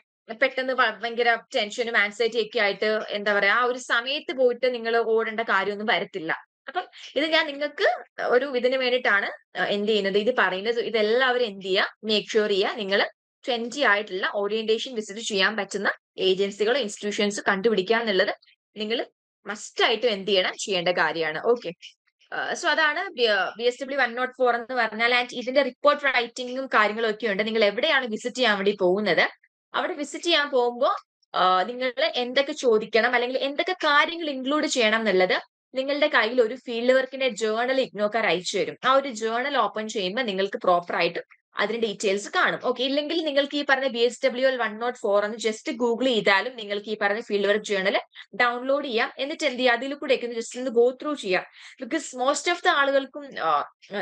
പെട്ടെന്ന് ഭയങ്കര ടെൻഷനും ആൻസൈറ്റി ഒക്കെ ആയിട്ട് എന്താ പറയാ, ആ ഒരു സമയത്ത് പോയിട്ട് നിങ്ങൾ ഓടേണ്ട കാര്യമൊന്നും വരത്തില്ല. അപ്പം ഇത് ഞാൻ നിങ്ങൾക്ക് ഒരു ഇതിന് വേണ്ടിയിട്ടാണ് എന്ത് ചെയ്യുന്നത്, ഇത് പറയുന്നത്. ഇതെല്ലാവരും എന്ത് ചെയ്യുക, മേക്ക് ഷുവർ ചെയ്യുക. നിങ്ങൾ 20 ആയിട്ടുള്ള ഓറിയന്റേഷൻ വിസിറ്റ് ചെയ്യാൻ പറ്റുന്ന ഏജൻസികളോ ഇൻസ്റ്റിറ്റ്യൂഷൻസ് കണ്ടുപിടിക്കുക എന്നുള്ളത് നിങ്ങൾ മസ്റ്റ് ആയിട്ടും എന്ത് ചെയ്യണം, ചെയ്യേണ്ട കാര്യമാണ്. ഓക്കെ. സോ അതാണ് BSW 104 എന്ന് പറഞ്ഞാൽ. ആൻഡ് ഇതിന്റെ റിപ്പോർട്ട് റൈറ്റിംഗും കാര്യങ്ങളും ഒക്കെ ഉണ്ട്. നിങ്ങൾ എവിടെയാണ് വിസിറ്റ് ചെയ്യാൻ വേണ്ടി പോകുന്നത്, അവിടെ വിസിറ്റ് ചെയ്യാൻ പോകുമ്പോൾ നിങ്ങൾ എന്തൊക്കെ ചോദിക്കണം, അല്ലെങ്കിൽ എന്തൊക്കെ കാര്യങ്ങൾ ഇൻക്ലൂഡ് ചെയ്യണം എന്നുള്ളത് നിങ്ങളുടെ കയ്യിൽ ഒരു ഫീൽഡ് വർക്കിന്റെ ജേർണൽ ഇഗ്നോക്കാർ അയച്ചു തരും. ആ ഒരു ജേർണൽ ഓപ്പൺ ചെയ്യുമ്പോൾ നിങ്ങൾക്ക് പ്രോപ്പർ ആയിട്ട് അതിന്റെ ഡീറ്റെയിൽസ് കാണും. ഓക്കെ. ഇല്ലെങ്കിൽ നിങ്ങൾക്ക് ഈ പറഞ്ഞ BSWL 104 എന്ന് ജസ്റ്റ് ഗൂഗിൾ ചെയ്താലും നിങ്ങൾക്ക് ഈ പറഞ്ഞ ഫീൽഡ് വർക്ക് ജേർണൽ ഡൗൺലോഡ് ചെയ്യാം. എന്നിട്ട് എന്ത് ചെയ്യുക, അതിൽ കൂടെ ജസ്റ്റ് ഒന്ന് ഗോ ത്രൂ ചെയ്യാം. ബിക്കോസ് മോസ്റ്റ് ഓഫ് ദ ആളുകൾക്കും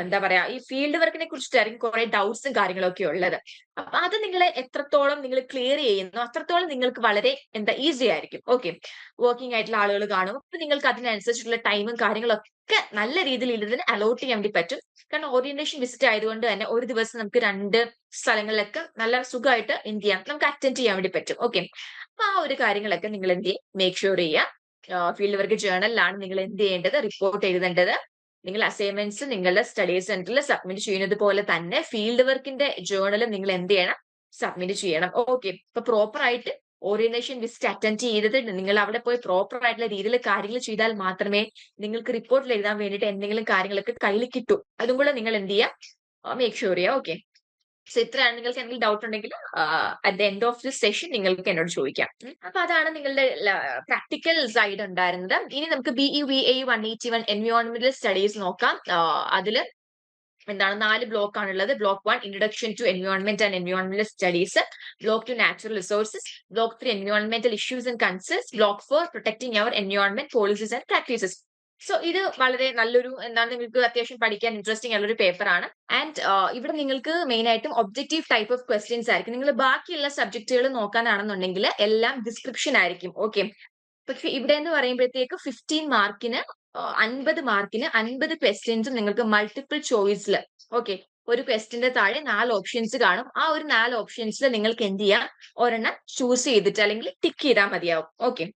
എന്താ പറയാ, ഈ ഫീൽഡ് വർക്കിനെ കുറിച്ചിട്ടായിരിക്കും കുറെ ഡൗട്ട്സും കാര്യങ്ങളൊക്കെ ഉള്ളത്. അപ്പൊ അത് നിങ്ങളെ എത്രത്തോളം നിങ്ങൾ ക്ലിയർ ചെയ്യുന്നു, അത്രത്തോളം നിങ്ങൾക്ക് വളരെ എന്താ ഈസി ആയിരിക്കും. ഓക്കെ. വർക്കിംഗ് ആയിട്ടുള്ള ആളുകൾ കാണും. അപ്പൊ നിങ്ങൾക്ക് അതിനനുസരിച്ചുള്ള ടൈമും കാര്യങ്ങളൊക്കെ നല്ല രീതിയിൽ ഇതിന് അലോട്ട് ചെയ്യാൻ വേണ്ടി പറ്റും. കാരണം ഓറിയന്റേഷൻ വിസിറ്റ് ആയതുകൊണ്ട് തന്നെ ഒരു ദിവസം നമുക്ക് 2 സ്ഥലങ്ങളിലൊക്കെ നല്ല സുഖമായിട്ട് എന്ത് ചെയ്യാം, നമുക്ക് അറ്റൻഡ് ചെയ്യാൻ വേണ്ടി പറ്റും. ഓക്കെ. അപ്പൊ ആ ഒരു കാര്യങ്ങളൊക്കെ നിങ്ങൾ എന്ത് ചെയ്യും, മേക്ക് ഷുവർ ചെയ്യുക. ഫീൽഡ് വർക്ക് ജേർണലിലാണ് നിങ്ങൾ എന്ത് ചെയ്യേണ്ടത്, റിപ്പോർട്ട് എഴുതേണ്ടത്. നിങ്ങൾ അസൈൻമെന്റ്സ് നിങ്ങളുടെ സ്റ്റഡി സെന്ററിൽ സബ്മിറ്റ് ചെയ്യുന്നത് പോലെ തന്നെ ഫീൽഡ് വർക്കിന്റെ ജേർണലും നിങ്ങൾ എന്ത് ചെയ്യണം, സബ്മിറ്റ് ചെയ്യണം. ഓക്കെ. ഇപ്പൊ പ്രോപ്പർ ആയിട്ട് ഓറിയന്റേഷൻ വിസിറ്റ് അറ്റൻഡ് ചെയ്തത് നിങ്ങൾ അവിടെ പോയി പ്രോപ്പർ ആയിട്ടുള്ള രീതിയിൽ കാര്യങ്ങൾ ചെയ്താൽ മാത്രമേ നിങ്ങൾക്ക് റിപ്പോർട്ടിൽ എഴുതാൻ വേണ്ടിയിട്ട് എന്തെങ്കിലും കാര്യങ്ങളൊക്കെ കയ്യിൽ കിട്ടൂ. അതും കൂടെ നിങ്ങൾ എന്ത് ചെയ്യുക, മേക്ക് ഷുവർ ചെയ്യുക. ഓക്കെ. സോ ഇത്രയാണ്. നിങ്ങൾക്ക് എന്തെങ്കിലും ഡൗട്ട് ഉണ്ടെങ്കിൽ at the end of this session നിങ്ങൾക്ക് എന്നോട് ചോദിക്കാം. അപ്പൊ അതാണ് നിങ്ങളുടെ പ്രാക്ടിക്കൽ സൈഡ് ഉണ്ടായിരുന്നത്. ഇനി നമുക്ക് BEVA 181 എൻവയോൺമെന്റൽ സ്റ്റഡീസ് നോക്കാം. അതില് എന്താണ് 4 ബ്ലോക്ക് ആണുള്ളത്. Block 1 introduction to environment and എൻവയോൺമെന്റൽ studies, block 2 natural resources, block 3 എൻവയോൺമെന്റൽ issues and concerns, block 4 protecting our environment policies and practices. So ഇത് വളരെ നല്ലൊരു, എന്താണ്, നിങ്ങൾക്ക് അത്യാവശ്യം പഠിക്കാൻ ഇൻട്രസ്റ്റിംഗ് ആയിട്ടുള്ള ഒരു പേപ്പർ ആണ്. ആൻഡ് ഇവിടെ നിങ്ങൾക്ക് മെയിൻ ആയിട്ടും ഒബ്ജക്റ്റീവ് ടൈപ്പ് ഓഫ് ക്വസ്റ്റ്യൻസ് ആയിരിക്കും. നിങ്ങൾ ബാക്കിയുള്ള സബ്ജക്റ്റുകൾ നോക്കാനാണെന്നുണ്ടെങ്കിൽ എല്ലാം ഡിസ്ക്രിപ്ഷൻ ആയിരിക്കും. ഓക്കെ. പക്ഷെ ഇവിടെ എന്ന് പറയുമ്പോഴത്തേക്ക് 15 മാർക്കിന് 50 മാർക്കിന് 50 ക്വസ്റ്റ്യൻസും നിങ്ങൾക്ക് മൾട്ടിപ്പിൾ ചോയ്സിൽ, ഓക്കെ, ഒരു ക്വസ്റ്റിന്റെ താഴെ 4 ഓപ്ഷൻസ് കാണും. ആ ഒരു 4 ഓപ്ഷൻസിൽ നിങ്ങൾക്ക് എന്ത് ചെയ്യാം, ഒരെണ്ണം ചൂസ് ചെയ്തിട്ട് അല്ലെങ്കിൽ ടിക്ക് ചെയ്താൽ മതിയാവും. ഓക്കെ.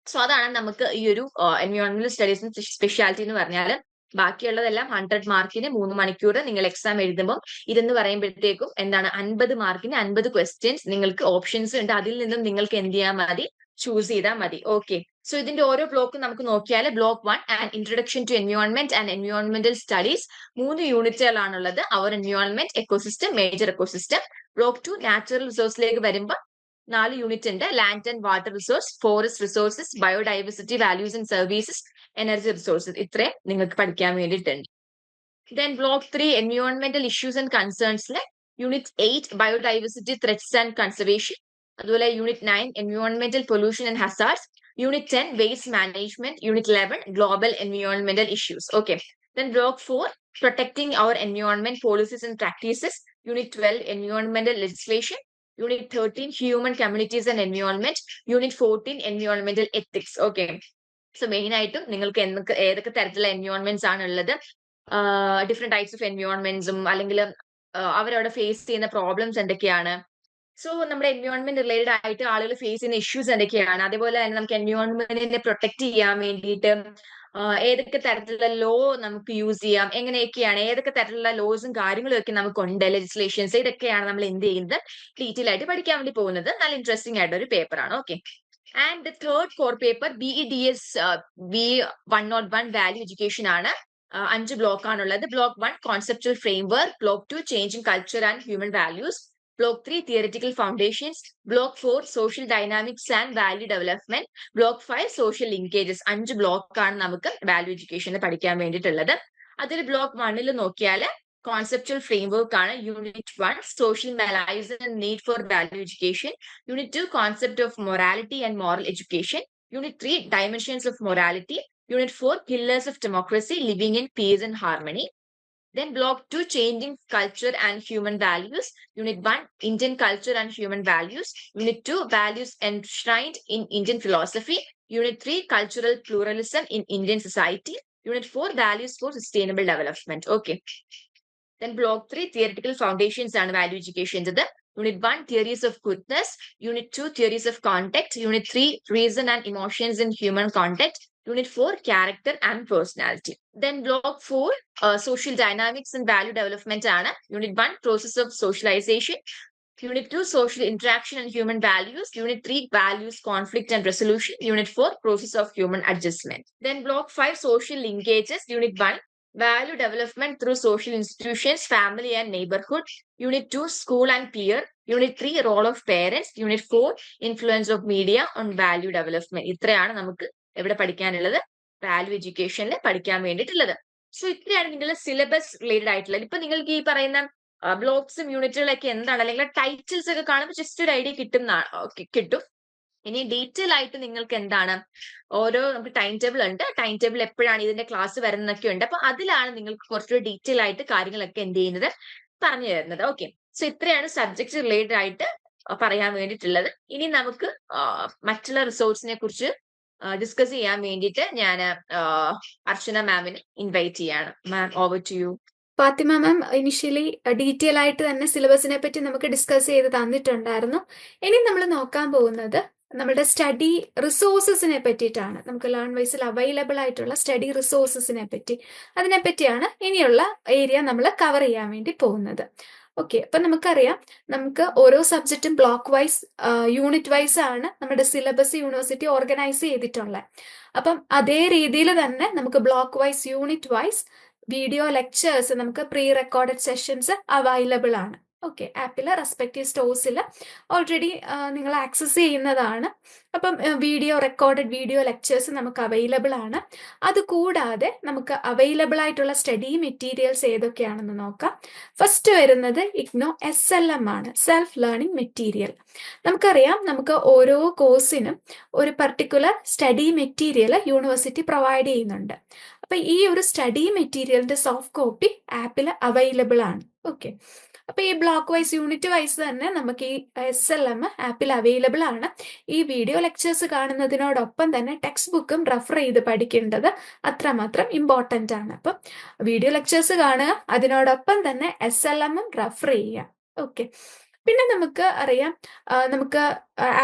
സോ അതാണ് നമുക്ക് ഈ ഒരു എൻവയോൺമെന്റൽ സ്റ്റഡീസിന് സ്പെഷ്യാലിറ്റി എന്ന് പറഞ്ഞാൽ. ബാക്കിയുള്ളതെല്ലാം 100 മാർക്കിന് 3 മണിക്കൂർ നിങ്ങൾ എക്സാം എഴുതുമ്പോൾ, ഇതെന്ന് പറയുമ്പോഴത്തേക്കും എന്താണ്, 50 മാർക്കിന് 50 ക്വസ്റ്റ്യൻസ് നിങ്ങൾക്ക് ഓപ്ഷൻസ് ഉണ്ട്. അതിൽ നിന്നും നിങ്ങൾക്ക് എന്ത് ചെയ്യാൻ മതി, ചൂസ് ചെയ്താൽ മതി. ഓക്കെ. സോ ഇതിന്റെ ഓരോ ബ്ലോക്കും നമുക്ക് നോക്കിയാൽ, block 1 and introduction to environment and എൻവയോൺമെന്റൽ സ്റ്റഡീസ് 3 യൂണിറ്റുകളാണുള്ളത്. Our environment, ecosystem, major ecosystem. Block 2 natural റിസോഴ്സിലേക്ക് വരുമ്പോൾ 4 യൂണിറ്റ് ഉണ്ട്. Land and water resource, forest resources, biodiversity, values and services, energy resources. ഇത്രയും നിങ്ങൾക്ക് പഠിക്കാൻ വേണ്ടിയിട്ടുണ്ട്. Then block 3 environmental issues and concerns le unit 8 biodiversity threats and conservation, അതുപോലെ unit 9 environmental pollution and hazards, unit 10 waste management, unit 11 global environmental issues. Okay. Then block 4 protecting our environment policies and practices, unit 12 environmental legislation, unit 13 human communities and environment, unit 14 environmental ethics. Okay. So main ആയിട്ടും നിങ്ങൾക്ക് ഏതൊക്കെ തരത്തിലുള്ള environments ആണ് ഉള്ളത്, different types of എൻവയോൺമെന്റ്സും, അല്ലെങ്കിൽ അവരവിടെ face ചെയ്യുന്ന problems എന്തൊക്കെയാണ്. സോ നമ്മുടെ എൻവയോൺമെന്റ് റിലേറ്റഡ് ആയിട്ട് ആളുകൾ ഫേസ് ചെയ്യുന്ന ഇഷ്യൂസ് എന്തൊക്കെയാണ്. അതേപോലെ തന്നെ നമുക്ക് എൻവയോൺമെന്റിനെ പ്രൊട്ടക്ട് ചെയ്യാൻ വേണ്ടിയിട്ട് ഏതൊക്കെ തരത്തിലുള്ള ലോ നമുക്ക് യൂസ് ചെയ്യാം, എങ്ങനെയൊക്കെയാണ്, ഏതൊക്കെ തരത്തിലുള്ള ലോസും കാര്യങ്ങളും ഒക്കെ നമുക്കുണ്ട്, ലെജിസ്ലേഷൻസ്, ഇതൊക്കെയാണ് നമ്മൾ എന്ത് ചെയ്യുന്നത്, ഡീറ്റെയിൽ ആയിട്ട് പഠിക്കാൻ വേണ്ടി പോകുന്നത്. നല്ല ഇൻട്രസ്റ്റിംഗ് ആയിട്ട് ഒരു പേപ്പറാണ്. Okay. And the third core paper BEDS V101 value education ആണ്. 5 ബ്ലോക്ക് ആണുള്ളത്. Block 1 conceptual framework, block 2 changing culture and human values, Block 3 theoretical foundations. Block 4 social dynamics and value development. Block 5 social linkages. 5 ബ്ലോക്കാണ് നമുക്ക് value എഡ്യൂക്കേഷന് പഠിക്കാൻ വേണ്ടിയിട്ടുള്ളത്. അതിൽ block 1 നോക്കിയാൽ conceptual framework ആണ്. Unit 1 social malaise and need for value education. Unit 2 concept of morality and moral education. Unit 3 dimensions of morality. Unit 4 pillars of democracy, living in peace and harmony. Then block 2 changing culture and human values. Unit 1 Indian culture and human values. Unit 2 values enshrined in Indian philosophy. Unit 3 cultural pluralism in Indian society. Unit 4 values for sustainable development. Okay. Then block 3 theoretical foundations and value education. Unit 1 theories of goodness. Unit 2 theories of context. Unit 3 reason and emotions in human context. Unit 4 character and personality. Then block 4 social dynamics and value development. Unit 1 process of socialization. Unit 2 social interaction and human values. Unit 3 values conflict and resolution. Unit 4 process of human adjustment. Then block 5 social linkages. Unit 1 value development through social institutions, family and neighborhood. Unit 2 school and peer. Unit 3 role of parents. Unit 4 influence of media on value development. ഇത്രയാണ് നമുക്ക് എവിടെ പഠിക്കാനുള്ളത്, value എഡ്യൂക്കേഷനിൽ പഠിക്കാൻ വേണ്ടിയിട്ടുള്ളത്. So ഇത്രയാണ് നിങ്ങളുടെ syllabus related ആയിട്ടുള്ളത്. ഇപ്പൊ നിങ്ങൾക്ക് ഈ പറയുന്ന ബ്ലോക്സും യൂണിറ്റുകളൊക്കെ എന്താണ്, അല്ലെങ്കിൽ ടൈറ്റിൽസ് ഒക്കെ കാണുമ്പോൾ ജസ്റ്റ് ഒരു ഐഡിയ കിട്ടും. ഇനി ഡീറ്റെയിൽ ആയിട്ട് നിങ്ങൾക്ക് എന്താണ്, ഓരോ നമുക്ക് ടൈം ടേബിൾ ഉണ്ട്, ടൈം ടേബിൾ എപ്പോഴാണ് ഇതിന്റെ ക്ലാസ് വരുന്നതൊക്കെ ഉണ്ട്. അപ്പൊ അതിലാണ് നിങ്ങൾക്ക് കുറച്ചുകൂടി ഡീറ്റെയിൽ ആയിട്ട് കാര്യങ്ങളൊക്കെ എന്ത് ചെയ്യുന്നത്, പറഞ്ഞു തരുന്നത്. ഓക്കെ, സോ ഇത്രയാണ് സബ്ജക്ട് റിലേറ്റഡ് ആയിട്ട് പറയാൻ വേണ്ടിയിട്ടുള്ളത്. ഇനി നമുക്ക് മറ്റുള്ള റിസോഴ്സിനെ കുറിച്ച് ഡിസ്കസ് ചെയ്യാൻ വേണ്ടിയിട്ട് ഞാൻ അർച്ചന മാമിനെ ഇൻവൈറ്റ് ചെയ്യാണ്. Ma'am, over to you. Fathima ma'am initially detail ആയിട്ട് തന്നെ സിലബസിനെ പറ്റി നമുക്ക് ഡിസ്കസ് ചെയ്ത് തന്നിട്ടുണ്ടായിരുന്നു. ഇനി നമ്മൾ നോക്കാൻ പോകുന്നത് നമ്മുടെ സ്റ്റഡി റിസോഴ്സസിനെ പറ്റിയിട്ടാണ്. നമുക്ക് ലേൺ വൈസിൽ അവൈലബിൾ ആയിട്ടുള്ള സ്റ്റഡി റിസോഴ്സസിനെ പറ്റി, അതിനെപ്പറ്റിയാണ് ഇനിയുള്ള ഏരിയ നമ്മൾ കവർ ചെയ്യാൻ വേണ്ടി പോകുന്നത്. ഓക്കെ, അപ്പൊ നമുക്കറിയാം, നമുക്ക് ഓരോ സബ്ജക്റ്റും ബ്ലോക്ക് വൈസ് യൂണിറ്റ് വൈസ് ആണ് നമ്മുടെ സിലബസ് യൂണിവേഴ്സിറ്റി ഓർഗനൈസ് ചെയ്തിട്ടുള്ളത്. അപ്പം അതേ രീതിയിൽ തന്നെ നമുക്ക് block wise unit wise video lectures നമുക്ക് പ്രീ റെക്കോർഡഡ് സെഷൻസ് അവൈലബിൾ ആണ്. ഓക്കെ, ആപ്പിൽ റെസ്പെക്റ്റീവ് സ്റ്റോഴ്സിൽ ഓൾറെഡി നിങ്ങൾ ആക്സസ് ചെയ്യുന്നതാണ്. അപ്പം റെക്കോർഡഡ് വീഡിയോ ലെക്ചേഴ്സ് നമുക്ക് അവൈലബിൾ ആണ്. അതുകൂടാതെ നമുക്ക് അവൈലബിൾ ആയിട്ടുള്ള സ്റ്റഡി മെറ്റീരിയൽസ് ഏതൊക്കെയാണെന്ന് നോക്കാം. ഫസ്റ്റ് വരുന്നത് ഇഗ്നോ SLM ആണ്, സെൽഫ് ലേണിംഗ് മെറ്റീരിയൽ. നമുക്കറിയാം, നമുക്ക് ഓരോ കോഴ്സിനും ഒരു particular study material university provide ചെയ്യുന്നുണ്ട്. അപ്പൊ ഈ ഒരു സ്റ്റഡി മെറ്റീരിയലിന്റെ സോഫ്റ്റ് കോപ്പി ആപ്പിൽ അവൈലബിൾ ആണ്. ഓക്കെ, അപ്പൊ ഈ ബ്ലോക്ക് വൈസ് യൂണിറ്റ് വൈസ് തന്നെ നമുക്ക് ഈ SLM ആപ്പിൽ അവൈലബിൾ ആണ്. ഈ വീഡിയോ ലെക്ചേഴ്സ് കാണുന്നതിനോടൊപ്പം തന്നെ ടെക്സ്റ്റ് ബുക്കും റെഫർ ചെയ്ത് പഠിക്കേണ്ടത് അത്രമാത്രം ഇമ്പോർട്ടൻ്റ് ആണ്. അപ്പം വീഡിയോ ലെക്ചേഴ്സ് കാണുക, അതിനോടൊപ്പം തന്നെ SLM റെഫർ ചെയ്യുക. ഓക്കെ, പിന്നെ നമുക്ക് അറിയാം, നമുക്ക്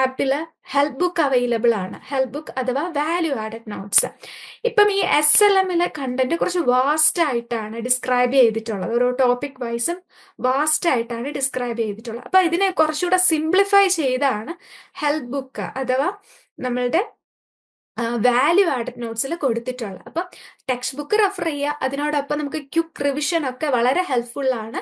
ആപ്പില് ഹെൽപ്പ് ബുക്ക് അവൈലബിൾ ആണ്. ഹെൽപ്പ് ബുക്ക് അഥവാ വാല്യൂ ആഡഡ് നോട്ട്സ്. ഇപ്പം ഈ SLMലെ കണ്ടന്റ് കുറച്ച് വാസ്റ്റ് ആയിട്ടാണ് ഡിസ്ക്രൈബ് ചെയ്തിട്ടുള്ളത്. ഓരോ ടോപ്പിക് വൈസും വാസ്റ്റ് ആയിട്ടാണ് ഡിസ്ക്രൈബ് ചെയ്തിട്ടുള്ളത്. അപ്പൊ ഇതിനെ കുറച്ചുകൂടെ സിംപ്ലിഫൈ ചെയ്താണ് ഹെൽപ്പ് ബുക്ക് അഥവാ നമ്മളുടെ വാല്യൂ ആഡഡ് നോട്ട്സിൽ കൊടുത്തിട്ടുള്ളത്. അപ്പം ടെക്സ്റ്റ് ബുക്ക് റെഫർ ചെയ്യുക, അതിനോടൊപ്പം നമുക്ക് ക്വിക്ക് റിവിഷൻ ഒക്കെ വളരെ ഹെൽപ്ഫുൾ ആണ്.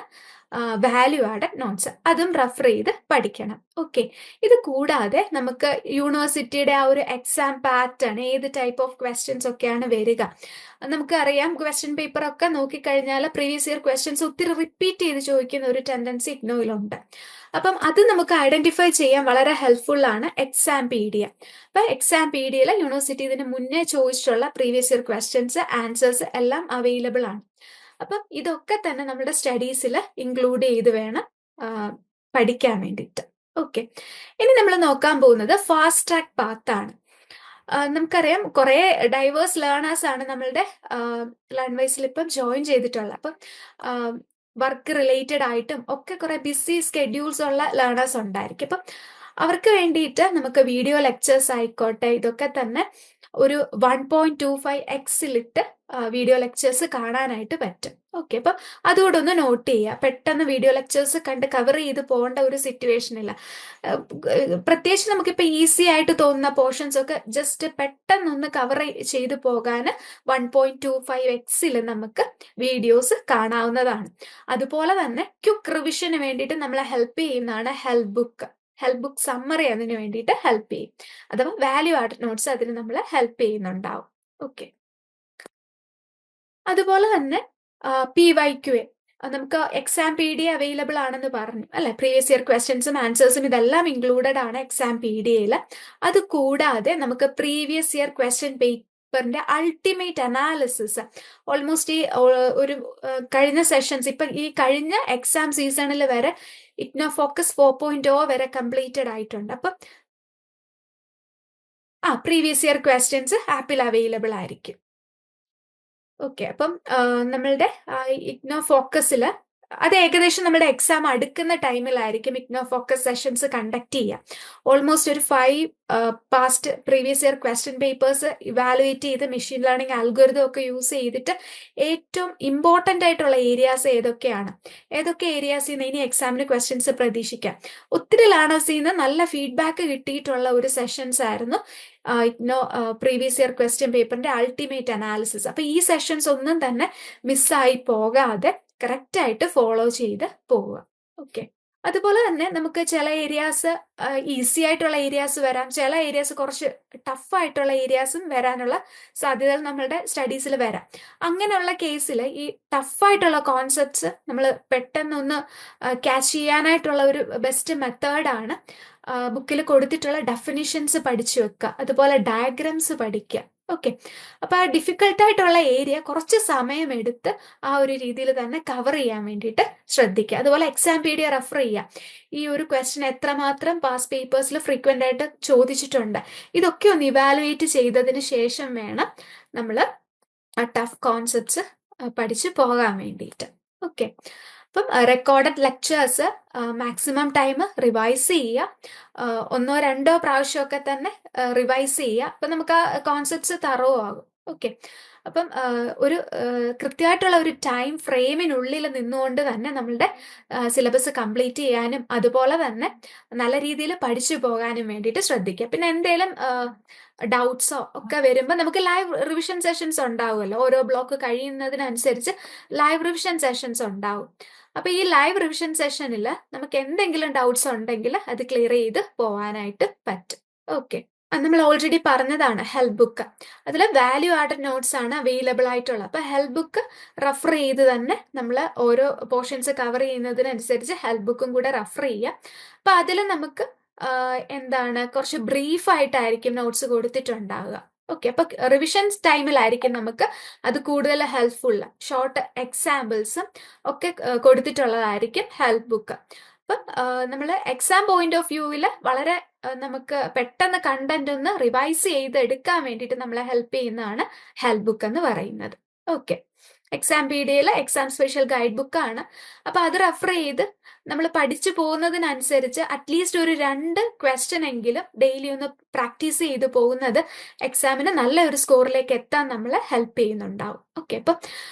വാല്യൂ ആഡഡ് നോട്ട്സ് അതും റെഫർ ചെയ്ത് പഠിക്കണം. ഓക്കെ, ഇത് കൂടാതെ നമുക്ക് യൂണിവേഴ്സിറ്റിയുടെ ആ ഒരു എക്സാം പാറ്റേൺ, ഏത് ടൈപ്പ് ഓഫ് ക്വസ്റ്റ്യൻസ് ഒക്കെയാണ് വരിക, നമുക്കറിയാം. ക്വസ്റ്റ്യൻ പേപ്പർ ഒക്കെ നോക്കിക്കഴിഞ്ഞാൽ പ്രീവിയസ് ഇയർ ക്വസ്റ്റ്യൻസ് ഒത്തിരി റിപ്പീറ്റ് ചെയ്ത് ചോദിക്കുന്ന ഒരു ടെൻഡൻസി ഇഗ്നോയിലുണ്ട്. അപ്പം അത് നമുക്ക് ഐഡന്റിഫൈ ചെയ്യാൻ വളരെ ഹെൽപ്ഫുൾ ആണ് എക്സാംപീഡിയ. അപ്പൊ എക്സാംപീഡിയയിൽ യൂണിവേഴ്സിറ്റി ഇതിന് മുന്നേ ചോദിച്ചിട്ടുള്ള പ്രീവിയസ് ഇയർ ക്വസ്റ്റ്യൻസ്, ആൻസേഴ്സ് എല്ലാം അവൈലബിൾ ആണ്. അപ്പം ഇതൊക്കെ തന്നെ നമ്മുടെ സ്റ്റഡീസിൽ ഇൻക്ലൂഡ് ചെയ്ത് വേണം പഠിക്കാൻ വേണ്ടിയിട്ട്. ഓക്കെ, ഇനി നമ്മൾ നോക്കാൻ പോകുന്നത് ഫാസ്റ്റ് ട്രാക്ക് പാത്ത് ആണ്. നമുക്കറിയാം, കുറെ ഡൈവേഴ്സ് ലേണേഴ്സ് ആണ് നമ്മളുടെ ലേൺ വൈസിൽ ഇപ്പം ജോയിൻ ചെയ്തിട്ടുള്ളത്. അപ്പം വർക്ക് റിലേറ്റഡ് ആയിട്ടും ഒക്കെ കുറെ ബിസി സ്കെഡ്യൂൾസ് ഉള്ള ലേണേഴ്സ് ഉണ്ടായിരിക്കും. അപ്പം അവർക്ക് വേണ്ടിയിട്ട് നമുക്ക് വീഡിയോ ലെക്ചേഴ്സ് ആയിക്കോട്ടെ, ഇതൊക്കെ തന്നെ ഒരു 1.25x വീഡിയോ ലെക്ചേഴ്സ് കാണാനായിട്ട് പറ്റും. ഓക്കെ, അപ്പം അതുകൂടെ ഒന്ന് നോട്ട് ചെയ്യുക. പെട്ടെന്ന് വീഡിയോ ലെക്ചേഴ്സ് കണ്ട് കവർ ചെയ്ത് പോകേണ്ട ഒരു സിറ്റുവേഷൻ ഇല്ല. പ്രത്യേകിച്ച് നമുക്കിപ്പോൾ ഈസി ആയിട്ട് തോന്നുന്ന പോർഷൻസ് ഒക്കെ ജസ്റ്റ് പെട്ടെന്നൊന്ന് കവർ ചെയ്ത് പോകാൻ 1.25x നമുക്ക് വീഡിയോസ് കാണാവുന്നതാണ്. അതുപോലെ തന്നെ ക്വിക്ക് റിവിഷന് വേണ്ടിയിട്ട് നമ്മളെ ഹെൽപ്പ് ചെയ്യുന്നതാണ് ഹെൽപ്പ് ബുക്ക് സമ്മറി അതിന് വേണ്ടിയിട്ട് ഹെൽപ്പ് ചെയ്യും. അഥവാ വാല്യൂ ആഡ് നോട്ട്സ് അതിന് നമ്മളെ ഹെൽപ്പ് ചെയ്യുന്നുണ്ടാവും. ഓക്കെ, അതുപോലെ തന്നെ PYQA നമുക്ക് എക്സാം PD അവൈലബിൾ ആണെന്ന് പറഞ്ഞു അല്ലെ. പ്രീവിയസ് ഇയർ ക്വസ്റ്റ്യൻസും ആൻസേഴ്സും ഇതെല്ലാം ഇൻക്ലൂഡഡ് ആണ് എക്സാം PDയിൽ. അത് കൂടാതെ നമുക്ക് പ്രീവിയസ് ഇയർ ക്വസ്റ്റ്യൻ പേപ്പറിന്റെ അൾട്ടിമേറ്റ് അനാലിസിസ് ഓൾമോസ്റ്റ് ഈ ഒരു കഴിഞ്ഞ സെഷൻസ് ഇപ്പൊ ഈ കഴിഞ്ഞ എക്സാം സീസണിൽ വരെ IGNOU-FOCUS 4.0 വരെ കംപ്ലീറ്റഡ് ആയിട്ടുണ്ട്. അപ്പം പ്രീവിയസ് ഇയർ ക്വസ്റ്റ്യൻസ് ആപ്പിൽ അവൈലബിൾ ആയിരിക്കും. ഓക്കെ, അപ്പം നമ്മളുടെ IGNOU-FOCUSൽ അത് ഏകദേശം നമ്മുടെ എക്സാം അടുക്കുന്ന ടൈമിലായിരിക്കും IGNOU-FOCUS സെഷൻസ് കണ്ടക്ട് ചെയ്യുക. ഓൾമോസ്റ്റ് ഒരു 5 past previous year question papers evaluate ചെയ്ത് മെഷീൻ ലേണിംഗ് ആൽഗോരിതം ഒക്കെ യൂസ് ചെയ്തിട്ട് ഏറ്റവും ഇമ്പോർട്ടൻ്റ് ആയിട്ടുള്ള ഏരിയാസ് ഏതൊക്കെ ഏരിയാസിൽ നിന്ന് ഇനി എക്സാമിന് ക്വസ്റ്റ്യൻസ് പ്രതീക്ഷിക്കാം. ഒത്തിരി ലേണേഴ്സിൽ നിന്ന് നല്ല ഫീഡ്ബാക്ക് കിട്ടിയിട്ടുള്ള ഒരു സെഷൻസ് ആയിരുന്നു പ്രീവിയസ് ഇയർ ക്വസ്റ്റ്യൻ പേപ്പറിന്റെ അൾട്ടിമേറ്റ് അനാലിസിസ്. അപ്പൊ ഈ സെഷൻസ് ഒന്നും തന്നെ മിസ്സായി പോകാതെ കറക്റ്റ് ആയിട്ട് ഫോളോ ചെയ്ത് പോവുക. ഓക്കെ, അതുപോലെ തന്നെ നമുക്ക് ചില ഏരിയാസ് ഈസി ആയിട്ടുള്ള ഏരിയാസ് വരാം, ചില ഏരിയാസ് കുറച്ച് ടഫ് ആയിട്ടുള്ള ഏരിയാസും വരാനുള്ള സാധ്യതകൾ നമ്മളുടെ സ്റ്റഡീസിൽ വരാം. അങ്ങനെയുള്ള കേസിൽ ഈ ടഫായിട്ടുള്ള കോൺസെപ്റ്റ്സ് നമ്മൾ പെട്ടെന്നൊന്ന് ക്യാച്ച് ചെയ്യാനായിട്ടുള്ള ഒരു ബെസ്റ്റ് മെത്തേഡാണ് ബുക്കിൽ കൊടുത്തിട്ടുള്ള ഡെഫിനിഷൻസ് പഠിച്ചു വെക്കുക, അതുപോലെ ഡയഗ്രാംസ് പഠിക്കുക. ഓക്കെ, അപ്പൊ ആ ഡിഫിക്കൽട്ടായിട്ടുള്ള ഏരിയ കുറച്ച് സമയമെടുത്ത് ആ ഒരു രീതിയിൽ തന്നെ കവർ ചെയ്യാൻ വേണ്ടിയിട്ട് ശ്രദ്ധിക്കുക. അതുപോലെ എക്സാം PD റെഫർ ചെയ്യുക. ഈ ഒരു ക്വസ്റ്റ്യൻ എത്രമാത്രം പാസ് പേപ്പേഴ്സിൽ ഫ്രീക്വന്റ് ആയിട്ട് ചോദിച്ചിട്ടുണ്ട്, ഇതൊക്കെ ഒന്ന് ഇവാലുവേറ്റ് ചെയ്തതിന് ശേഷം വേണം നമ്മൾ ആ ടഫ് കോൺസെപ്റ്റ്സ് പഠിച്ചു പോകാൻ വേണ്ടിയിട്ട്. ഓക്കെ, അപ്പം recorded lectures maximum time revise ചെയ്യുക. 1-2 പ്രാവശ്യമൊക്കെ തന്നെ റിവൈസ് ചെയ്യുക. അപ്പം നമുക്ക് ആ കോൺസെപ്റ്റ്സ് തറോ ആകും. ഓക്കെ, അപ്പം ഒരു കൃത്യമായിട്ടുള്ള ഒരു ടൈം ഫ്രെയിമിനുള്ളിൽ നിന്നുകൊണ്ട് തന്നെ നമ്മളുടെ സിലബസ് കംപ്ലീറ്റ് ചെയ്യാനും അതുപോലെ തന്നെ നല്ല രീതിയിൽ പഠിച്ചു പോകാനും വേണ്ടിയിട്ട് ശ്രദ്ധിക്കുക. പിന്നെ എന്തെങ്കിലും ഡൗട്ട്സോ ഒക്കെ വരുമ്പോൾ നമുക്ക് ലൈവ് റിവിഷൻ സെഷൻസ് ഉണ്ടാവുമല്ലോ. ഓരോ ബ്ലോക്ക് കഴിയുന്നതിനനുസരിച്ച് ലൈവ് റിവിഷൻ സെഷൻസ് ഉണ്ടാവും. അപ്പൊ ഈ ലൈവ് റിവിഷൻ സെഷനിൽ നമുക്ക് എന്തെങ്കിലും ഡൗട്ട്സ് ഉണ്ടെങ്കിൽ അത് ക്ലിയർ ചെയ്ത് പോകാനായിട്ട് പറ്റും. ഓക്കെ, നമ്മൾ ഓൾറെഡി പറഞ്ഞതാണ് ഹെൽപ്പ് ബുക്ക്. അതിൽ വാല്യൂ ആഡഡ് നോട്ട്സ് ആണ് അവൈലബിൾ ആയിട്ടുള്ളത്. അപ്പൊ ഹെൽപ്പ് ബുക്ക് റെഫർ ചെയ്ത് തന്നെ നമ്മൾ ഓരോ പോർഷൻസ് കവർ ചെയ്യുന്നതിനനുസരിച്ച് ഹെൽപ്പ് ബുക്കും കൂടെ റെഫർ ചെയ്യുക. അപ്പൊ അതിൽ നമുക്ക് കുറച്ച് ബ്രീഫ് ആയിട്ടായിരിക്കും നോട്ട്സ് കൊടുത്തിട്ടുണ്ടാവുക. ഓക്കെ, അപ്പൊ റിവിഷൻ ടൈമിലായിരിക്കും നമുക്ക് അത് കൂടുതൽ ഹെൽപ്ഫുൾ. ഷോർട്ട് എക്സാമ്പിൾസും ഒക്കെ കൊടുത്തിട്ടുള്ളതായിരിക്കും ഹെൽപ്പ് ബുക്ക്. അപ്പം നമ്മൾ എക്സാം പോയിന്റ് ഓഫ് വ്യൂവിൽ വളരെ നമുക്ക് പെട്ടെന്ന് കണ്ടന്റ് ഒന്ന് റിവൈസ് ചെയ്ത് എടുക്കാൻ വേണ്ടിയിട്ട് നമ്മളെ ഹെൽപ്പ് ചെയ്യുന്നതാണ് ഹെൽപ്പ് ബുക്ക് എന്ന് പറയുന്നത്. ഓക്കെ, എക്സാം PDയിൽ എക്സാം സ്പെഷ്യൽ ഗൈഡ് ബുക്കാണ്. അപ്പൊ അത് റെഫർ ചെയ്ത് നമ്മൾ പഠിച്ചു പോകുന്നതിനനുസരിച്ച് അറ്റ്ലീസ്റ്റ് ഒരു 2 ക്വസ്റ്റ്യൻ എങ്കിലും ഡെയിലി ഒന്ന് പ്രാക്ടീസ് ചെയ്ത് പോകുന്നത് എക്സാമിന് നല്ല ഒരു സ്കോറിലേക്ക് എത്താൻ നമ്മളെ ഹെൽപ്പ് ചെയ്യുന്നുണ്ടാവും. ഓക്കെ, അപ്പം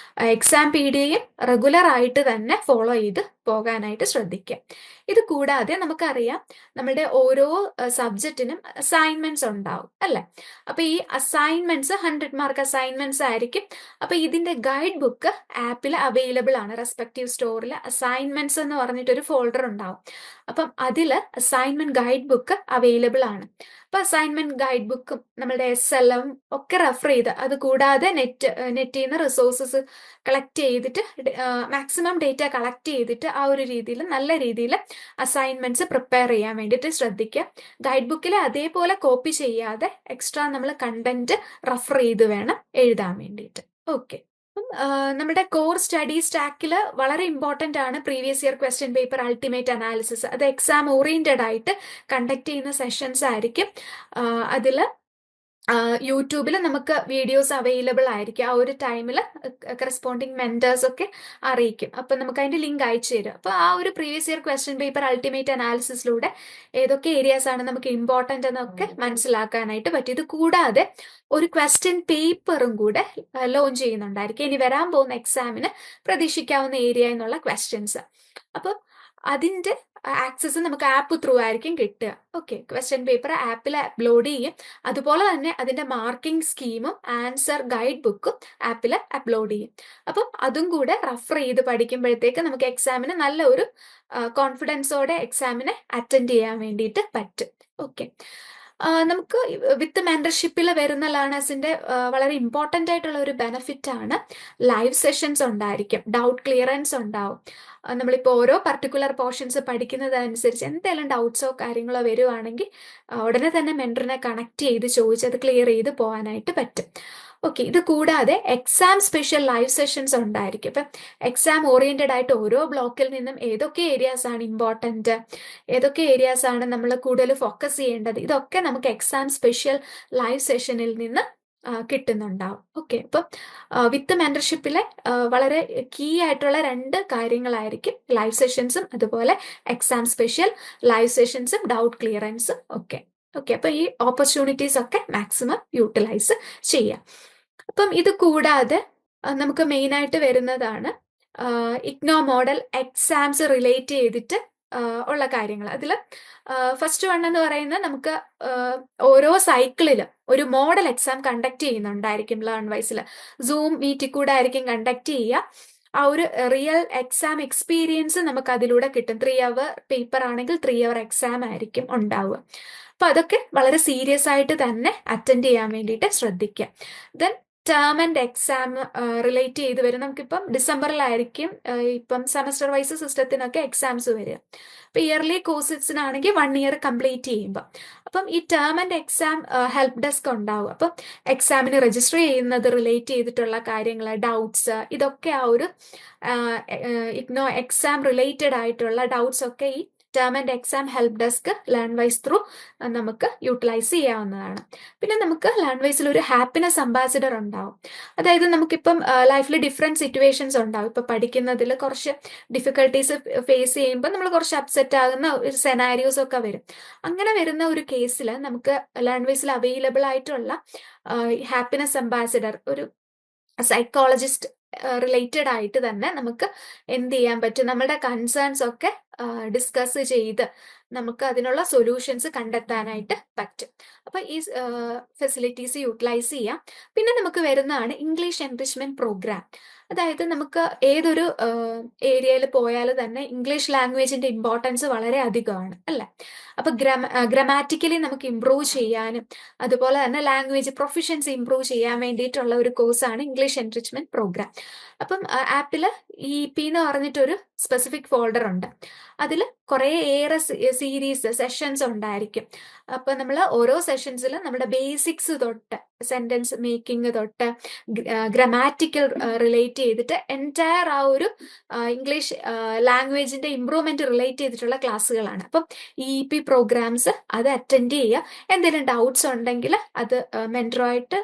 എക്സാം PDയും റെഗുലർ ആയിട്ട് തന്നെ ഫോളോ ചെയ്ത് പോകാനായിട്ട് ശ്രദ്ധിക്കുക. ഇത് കൂടാതെ നമുക്കറിയാം നമ്മുടെ ഓരോ സബ്ജക്റ്റിനും അസൈൻമെന്റ്സ് ഉണ്ടാവും അല്ലെ. അപ്പൊ ഈ അസൈൻമെന്റ്സ് 100 മാർക്ക് അസൈൻമെന്റ്സ് ആയിരിക്കും. അപ്പൊ ഇതിന്റെ ഗൈഡ് ബുക്ക് ആപ്പിൽ അവൈലബിൾ ആണ്. റെസ്പെക്റ്റീവ് സ്റ്റോറിൽ അസൈൻമെന്റ്സ് എന്ന് പറഞ്ഞിട്ടൊരു ഫോൾഡർ ഉണ്ടാവും. അപ്പം അതിൽ അസൈൻമെന്റ് ഗൈഡ് ബുക്ക് അവൈലബിൾ ആണ്. അപ്പൊ അസൈൻമെന്റ് ഗൈഡ് ബുക്കും നമ്മുടെ SLM ഒക്കെ റെഫർ ചെയ്ത്, അത് കൂടാതെ നെറ്റിൽ നിന്ന് റിസോഴ്സസ് കളക്ട് ചെയ്തിട്ട് മാക്സിമം ഡേറ്റ കളക്ട് ചെയ്തിട്ട് ആ ഒരു രീതിയിൽ നല്ല രീതിയിൽ അസൈൻമെന്റ്സ് പ്രിപ്പയർ ചെയ്യാൻ വേണ്ടിയിട്ട് ശ്രദ്ധിക്കുക. ഗൈഡ് ബുക്കിൽ അതേപോലെ കോപ്പി ചെയ്യാതെ എക്സ്ട്രാ നമ്മൾ കണ്ടന്റ് റെഫർ ചെയ്ത് വേണം എഴുതാൻ വേണ്ടിയിട്ട്. ഓക്കെ, നമ്മുടെ കോർ സ്റ്റഡി സ്റ്റാക്കിൽ വളരെ ഇമ്പോർട്ടൻ്റ് ആണ് previous year question paper ultimate analysis. അത് എക്സാം ഓറിയന്റഡ് ആയിട്ട് കണ്ടക്ട് ചെയ്യുന്ന സെഷൻസ് ആയിരിക്കും. അതിൽ യൂട്യൂബിൽ നമുക്ക് വീഡിയോസ് അവൈലബിൾ ആയിരിക്കും. ആ ഒരു ടൈമിൽ കറസ്പോണ്ടിങ് മെന്റേഴ്സ് ഒക്കെ അറിയിക്കും. അപ്പം നമുക്ക് അതിന്റെ ലിങ്ക് അയച്ചു തരും. അപ്പോൾ ആ ഒരു previous year question paper ultimate അനാലിസിസിലൂടെ ഏതൊക്കെ ഏരിയാസ് ആണ് നമുക്ക് ഇമ്പോർട്ടന്റ് എന്നൊക്കെ മനസ്സിലാക്കാനായിട്ട് പറ്റും. ഇത് കൂടാതെ ഒരു ക്വസ്റ്റ്യൻ പേപ്പറും കൂടെ ലോഞ്ച് ചെയ്യുന്നുണ്ടായിരിക്കും. ഇനി വരാൻ പോകുന്ന എക്സാമിന് പ്രതീക്ഷിക്കാവുന്ന ഏരിയ എന്നുള്ള ക്വസ്റ്റ്യൻസ്. അപ്പം അതിന്റെ ആക്സസ് നമുക്ക് ആപ്പ് ത്രൂ ആയിരിക്കും കിട്ടുക. ഓക്കെ, ക്വസ്റ്റ്യൻ പേപ്പർ ആപ്പിൽ അപ്ലോഡ് ചെയ്യും. അതുപോലെ തന്നെ അതിന്റെ മാർക്കിംഗ് സ്കീമും ആൻസർ ഗൈഡ് ബുക്കും ആപ്പിൽ അപ്ലോഡ് ചെയ്യും. അപ്പം അതും കൂടെ റഫർ ചെയ്ത് പഠിക്കുമ്പോഴത്തേക്ക് നമുക്ക് എക്സാമിന് നല്ല ഒരു കോൺഫിഡൻസോടെ എക്സാമിനെ അറ്റൻഡ് ചെയ്യാൻ വേണ്ടിയിട്ട് പറ്റും. ഓക്കെ, നമുക്ക് വിത്ത് മെന്റർഷിപ്പിൽ വരുന്ന ലേണേഴ്സിന്റെ വളരെ ഇമ്പോർട്ടൻ്റ് ആയിട്ടുള്ള ഒരു ബെനിഫിറ്റ് ആണ് ലൈവ് സെഷൻസ് ഉണ്ടായിരിക്കും, ഡൗട്ട് ക്ലിയറൻസ് ഉണ്ടാവും. നമ്മളിപ്പോൾ ഓരോ പർട്ടിക്കുലർ പോർഷൻസ് പഠിക്കുന്നതനുസരിച്ച് എന്തെങ്കിലും ഡൗട്ട്സോ കാര്യങ്ങളോ വരുവാണെങ്കിൽ ഉടനെ തന്നെ മെന്ററിനെ കണക്ട് ചെയ്ത് ചോദിച്ച് അത് ക്ലിയർ ചെയ്ത് പോകാനായിട്ട് പറ്റും. ഓക്കെ, ഇത് കൂടാതെ എക്സാം സ്പെഷ്യൽ ലൈവ് സെഷൻസ് ഉണ്ടായിരിക്കും. ഇപ്പം എക്സാം ഓറിയന്റഡ് ആയിട്ട് ഓരോ ബ്ലോക്കിൽ നിന്നും ഏതൊക്കെ ഏരിയാസ് ആണ് ഇമ്പോർട്ടൻറ്റ്, ഏതൊക്കെ ഏരിയാസ് ആണ് നമ്മൾ കൂടുതൽ ഫോക്കസ് ചെയ്യേണ്ടത്, ഇതൊക്കെ നമുക്ക് എക്സാം സ്പെഷ്യൽ ലൈവ് സെഷനിൽ നിന്ന് കിട്ടുന്നുണ്ടാവും. ഓക്കെ, അപ്പം വിത്ത് മെന്റർഷിപ്പിലെ വളരെ കീ ആയിട്ടുള്ള 2 കാര്യങ്ങളായിരിക്കും ലൈവ് സെഷൻസും അതുപോലെ എക്സാം സ്പെഷ്യൽ ലൈവ് സെഷൻസും ഡൗട്ട് ക്ലിയറൻസും ഒക്കെ. ഓക്കെ, അപ്പൊ ഈ ഓപ്പർച്യൂണിറ്റീസ് ഒക്കെ മാക്സിമം യൂട്ടിലൈസ് ചെയ്യാം. അപ്പം ഇത് കൂടാതെ നമുക്ക് മെയിൻ ആയിട്ട് വരുന്നതാണ് ഇഗ്നോ മോഡൽ എക്സാംസ് റിലേറ്റ് ചെയ്തിട്ട് ഉള്ള കാര്യങ്ങൾ. അതിൽ ഫസ്റ്റ് വൺ എന്ന് പറയുന്നത് നമുക്ക് ഓരോ സൈക്കിളിലും ഒരു മോഡൽ എക്സാം കണ്ടക്ട് ചെയ്യുന്നുണ്ടായിരിക്കും. ലേൺ വൈസിൽ സൂം മീറ്റിൽ കൂടെ ആയിരിക്കും കണ്ടക്ട് ചെയ്യുക. ആ ഒരു റിയൽ എക്സാം എക്സ്പീരിയൻസ് നമുക്ക് അതിലൂടെ കിട്ടും. 3 അവർ പേപ്പർ ആണെങ്കിൽ 3 അവർ എക്സാം ആയിരിക്കും ഉണ്ടാവുക. അപ്പൊ അതൊക്കെ വളരെ സീരിയസ് ആയിട്ട് തന്നെ അറ്റൻഡ് ചെയ്യാൻ വേണ്ടിയിട്ട് ശ്രദ്ധിക്കുക. Then term and exam relate ചെയ്ത് വരും. നമുക്കിപ്പം ഡിസംബറിലായിരിക്കും ഇപ്പം സെമസ്റ്റർ വൈസ് സിസ്റ്റത്തിനൊക്കെ എക്സാംസ് വരിക. ഇപ്പം ഇയർലി കോഴ്സസിനാണെങ്കിൽ 1 ഇയർ കംപ്ലീറ്റ് ചെയ്യുമ്പോൾ അപ്പം ഈ term and exam help desk ഉണ്ടാവും. അപ്പം എക്സാമിന് രജിസ്റ്റർ ചെയ്യുന്നത് റിലേറ്റ് ചെയ്തിട്ടുള്ള കാര്യങ്ങൾ, ഡൗട്ട്സ്, ഇതൊക്കെ ആ ഒരു ഇഗ്നോ എക്സാം റിലേറ്റഡ് ആയിട്ടുള്ള ഡൗട്ട്സ് ഒക്കെ ഈ term and exam help desk learn wise through നമുക്ക് യൂട്ടിലൈസ് ചെയ്യാവുന്നതാണ്. പിന്നെ നമുക്ക് ലേൺ വൈസിൽ ഒരു ഹാപ്പിനെസ് അംബാസിഡർ ഉണ്ടാവും. അതായത് നമുക്കിപ്പം ലൈഫിൽ ഡിഫറെൻറ്റ് സിറ്റുവേഷൻസ് ഉണ്ടാവും. ഇപ്പം പഠിക്കുന്നതിൽ കുറച്ച് ഡിഫിക്കൽട്ടീസ് ഫേസ് ചെയ്യുമ്പോൾ നമ്മൾ കുറച്ച് അപ്സെറ്റ് ആകുന്ന ഒരു സെനാരിയോസ് ഒക്കെ വരും. അങ്ങനെ വരുന്ന ഒരു കേസിൽ നമുക്ക് ലേൺ വൈസിൽ അവൈലബിൾ ആയിട്ടുള്ള ഹാപ്പിനെസ് അംബാസിഡർ ഒരു സൈക്കോളജിസ്റ്റ് റിലേറ്റഡ് ആയിട്ട് തന്നെ നമുക്ക് എന്ത് ചെയ്യാൻ പറ്റും, നമ്മുടെ കൺസേൺസ് ഒക്കെ ഡിസ്കസ് ചെയ്ത് നമുക്ക് അതിനുള്ള സൊല്യൂഷൻസ് കണ്ടെത്താനായിട്ട് പറ്റും. അപ്പൊ ഈ ഫെസിലിറ്റീസ് യൂട്ടിലൈസ് ചെയ്യാം. പിന്നെ നമുക്ക് വരുന്നതാണ് ഇംഗ്ലീഷ് എൻറിച്ച്മെന്റ് പ്രോഗ്രാം. അതായത് നമുക്ക് ഏതൊരു ഏരിയയിൽ പോയാൽ തന്നെ ഇംഗ്ലീഷ് ലാംഗ്വേജിന്റെ ഇമ്പോർട്ടൻസ് വളരെ അധികമാണ് അല്ലേ. അപ്പൊ ഗ്രാമാറ്റിക്കലി നമുക്ക് ഇംപ്രൂവ് ചെയ്യാനും അതുപോലെ തന്നെ ലാംഗ്വേജ് പ്രൊഫിഷ്യൻസി ഇംപ്രൂവ് ചെയ്യാൻ വേണ്ടിയിട്ടുള്ള ഒരു കോഴ്സാണ് ഇംഗ്ലീഷ് എൻറിച്ച്മെന്റ് പ്രോഗ്രാം. അപ്പം ആപ്പിൽ EP എന്ന് പറഞ്ഞിട്ടൊരു സ്പെസിഫിക് ഫോൾഡർ ഉണ്ട്. അതിൽ ഏറെ സീരീസ് സെഷൻസ് ഉണ്ടായിരിക്കും. അപ്പൊ നമ്മൾ ഓരോ സെഷൻസിലും നമ്മുടെ ബേസിക്സ് തൊട്ട് സെന്റൻസ് മേക്കിംഗ് തൊട്ട് ഗ്രാമാറ്റിക്കൽ റിലേറ്റ് ചെയ്തിട്ട് എൻറ്റയർ ആ ഒരു ഇംഗ്ലീഷ് ലാംഗ്വേജിന്റെ ഇംപ്രൂവ്മെന്റ് റിലേറ്റ് ചെയ്തിട്ടുള്ള ക്ലാസ്സുകളാണ്. അപ്പം EP പ്രോഗ്രാംസ് അത് അറ്റൻഡ് ചെയ്യുക. എന്തെങ്കിലും ഡൗട്ട്സ് ഉണ്ടെങ്കിൽ അത് മെന്ററുമായിട്ട്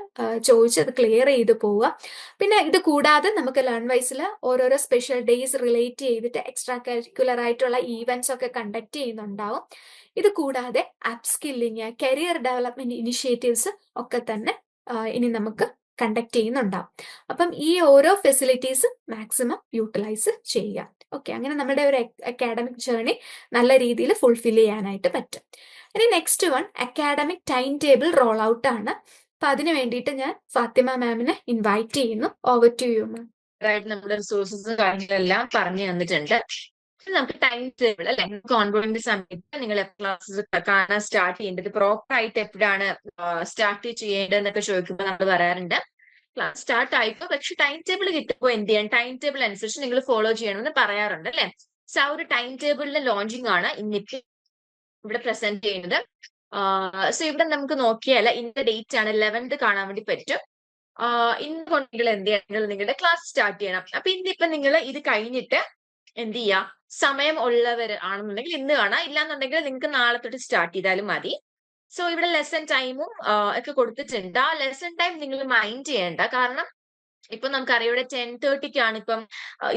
ചോദിച്ച് അത് ക്ലിയർ ചെയ്ത് പോവുക. പിന്നെ ഇത് കൂടാതെ നമുക്ക് ലേൺ വൈസിൽ ഓരോരോ സ്പെഷ്യൽ ഡേയ്സ് റിലേറ്റ് ചെയ്തിട്ട് എക്സ്ട്രാ കരിക്കുലർ ആയിട്ടുള്ള ഈവൻറ്റ്സ് ഒക്കെ കണ്ടക്ട് ചെയ്യുന്നുണ്ടാവും. ഇത് കൂടാതെ up skilling, career development initiatives ഒക്കെ തന്നെ ഇനി നമുക്ക് കണ്ടക്ട് ചെയ്യുന്നുണ്ടാവും. അപ്പം ഈ ഓരോ ഫെസിലിറ്റീസ് മാക്സിമം യൂട്ടിലൈസ് ചെയ്യുക. ഓക്കെ, അങ്ങനെ നമ്മുടെ ഒരു അക്കാഡമിക് ജേർണി നല്ല രീതിയിൽ ഫുൾഫിൽ ചെയ്യാനായിട്ട് പറ്റും. ഇനി next one academic time table roll out ആണ്. അപ്പൊ അതിന് വേണ്ടിയിട്ട് ഞാൻ ഫാത്തിമ മാമിനെ ഇൻവൈറ്റ് ചെയ്യുന്നു. Over to you ma'am. നമ്മുടെ റിസോഴ്സസ് കാര്യങ്ങളെല്ലാം പറഞ്ഞു തന്നിട്ടുണ്ട്. നമുക്ക് ടൈം ടേബിൾ അല്ലെ, ഓൺബോർഡിന്റെ സമയത്ത് നിങ്ങൾ ക്ലാസ്സസ് കാണാൻ സ്റ്റാർട്ട് ചെയ്യേണ്ടത് പ്രോപ്പർ ആയിട്ട് എപ്പോഴാണ് സ്റ്റാർട്ട് ചെയ്യേണ്ടതെന്നൊക്കെ ചോദിക്കുമ്പോൾ നമ്മൾ പറയാറുണ്ട് ക്ലാസ് സ്റ്റാർട്ട് ആയിപ്പോ, പക്ഷെ ടൈം ടേബിൾ കിട്ടുമ്പോൾ എന്ത് ചെയ്യണം, ടൈം ടേബിൾ അനുസരിച്ച് നിങ്ങൾ ഫോളോ ചെയ്യണമെന്ന് പറയാറുണ്ട് അല്ലെ. സോ ആ ഒരു ടൈം ടേബിളിന്റെ ലോഞ്ചിങ് ആണ് ഇന്നിപ്പോ ഇവിടെ പ്രസന്റ് ചെയ്യുന്നത്. സോ ഇവിടെ നമുക്ക് നോക്കിയാൽ ഇന്നത്തെ ഡേറ്റ് ആണ് 11th കാണാൻ വേണ്ടി പറ്റും. ഇന്ന് കൊണ്ട് നിങ്ങൾ എന്ത് ചെയ്യണം, നിങ്ങളുടെ ക്ലാസ് സ്റ്റാർട്ട് ചെയ്യണം. അപ്പൊ ഇന്നിപ്പോ നിങ്ങൾ ഇത് കഴിഞ്ഞിട്ട് എന്ത് ചെയ്യാം, സമയം ഉള്ളവർ ആണെന്നുണ്ടെങ്കിൽ ഇന്ന് കാണാം, ഇല്ലാന്നുണ്ടെങ്കിൽ നിങ്ങൾക്ക് നാളെ തൊട്ട് സ്റ്റാർട്ട് ചെയ്താലും മതി. സോ ഇവിടെ ലെസൺ ടൈമും ഒക്കെ കൊടുത്തിട്ടുണ്ട്. ആ ലെസൺ ടൈം നിങ്ങൾ മൈൻഡ് ചെയ്യേണ്ട. കാരണം ഇപ്പൊ നമുക്കറിയാം ഇവിടെ 10:30ക്കാണ് ഇപ്പം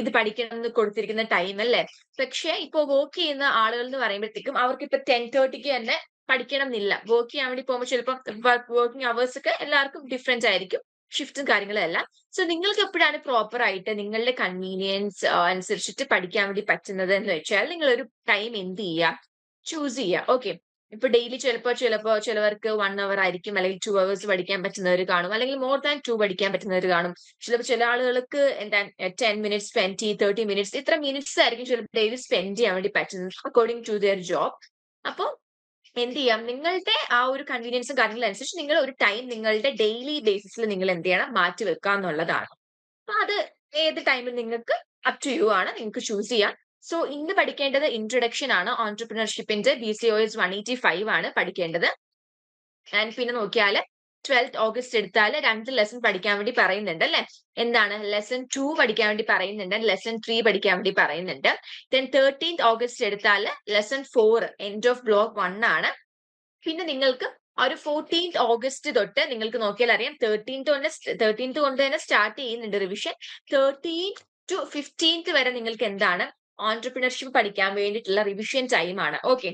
ഇത് പഠിക്കണം എന്ന് കൊടുത്തിരിക്കുന്ന ടൈം അല്ലേ. പക്ഷെ ഇപ്പൊ വർക്ക് ചെയ്യുന്ന ആളുകൾ എന്ന് പറയുമ്പോഴത്തേക്കും അവർക്ക് ഇപ്പൊ 10:30ക്ക് തന്നെ പഠിക്കണം എന്നില്ല. വർക്ക് ചെയ്യാൻ വേണ്ടി പോകുമ്പോൾ ചിലപ്പോൾ വർക്കിംഗ് അവേഴ്സ് ഒക്കെ എല്ലാവർക്കും ഡിഫറെന്റ് ആയിരിക്കും, ഷിഫ്റ്റും കാര്യങ്ങളും എല്ലാം. സോ നിങ്ങൾക്ക് എപ്പോഴാണ് പ്രോപ്പർ ആയിട്ട് നിങ്ങളുടെ കൺവീനിയൻസ് അനുസരിച്ചിട്ട് പഠിക്കാൻ വേണ്ടി പറ്റുന്നത് എന്ന് വെച്ചാൽ നിങ്ങൾ ഒരു ടൈം എന്ത് ചെയ്യുക, ചൂസ് ചെയ്യുക. ഓക്കെ, ഇപ്പൊ ഡെയിലി ചിലപ്പോ ചിലവർക്ക് 1 അവർ ആയിരിക്കും, അല്ലെങ്കിൽ 2 hours പഠിക്കാൻ പറ്റുന്നവർ കാണും, അല്ലെങ്കിൽ മോർ ദാൻ 2 പഠിക്കാൻ പറ്റുന്നവർ കാണും. ചിലപ്പോൾ ചില ആളുകൾക്ക് എന്താ 10 minutes 20 30 minutes ഇത്ര മിനിറ്റ്സ് ആയിരിക്കും ചിലപ്പോൾ ഡെയിലി സ്പെൻഡ് ചെയ്യാൻ വേണ്ടി പറ്റുന്നത് അക്കോർഡിംഗ് ടു ദിയർ ജോബ്. അപ്പോൾ എന്ത് ചെയ്യാം, നിങ്ങളുടെ ആ ഒരു കൺവീനിയൻസും കാര്യങ്ങളും അനുസരിച്ച് നിങ്ങൾ ഒരു ടൈം നിങ്ങളുടെ ഡെയിലി ബേസിസിൽ നിങ്ങൾ എന്ത് ചെയ്യണം, മാറ്റി വെക്കുക എന്നുള്ളതാണ്. അപ്പൊ അത് ഏത് ടൈമിൽ നിങ്ങൾക്ക് അപ് ടു യു ആണ്, നിങ്ങൾക്ക് ചൂസ് ചെയ്യാം. സോ ഇന്ന് പഠിക്കേണ്ടത് ഇൻട്രൊഡക്ഷൻ ആണ്. ഓൺടർപ്രണർഷിപ്പിന്റെ BCOS 185 ആണ് പഠിക്കേണ്ടത്. ആൻഡ് പിന്നെ നോക്കിയാൽ 12th August എടുത്താൽ 2 ലെസൺ പഠിക്കാൻ വേണ്ടി പറയുന്നുണ്ട് അല്ലെ. എന്താണ്, ലെസൺ 2 പഠിക്കാൻ വേണ്ടി പറയുന്നുണ്ട്, ലെസൺ 3 പഠിക്കാൻ വേണ്ടി പറയുന്നുണ്ട്. ദെൻ 13th August എടുത്താൽ ലെസൺ 4 എൻഡ് ഓഫ് ബ്ലോക്ക് 1 ആണ്. പിന്നെ നിങ്ങൾക്ക് ഒരു 14th August തൊട്ട് നിങ്ങൾക്ക് നോക്കിയാൽ അറിയാം 13th കൊണ്ട് തന്നെ സ്റ്റാർട്ട് ചെയ്യുന്നുണ്ട് റിവിഷൻ. 13th to 15th വരെ നിങ്ങൾക്ക് എന്താണ്, ഓൺടർപ്രണർഷിപ്പ് പഠിക്കാൻ വേണ്ടിയിട്ടുള്ള റിവിഷൻ ടൈം ആണ്. ഓക്കെ,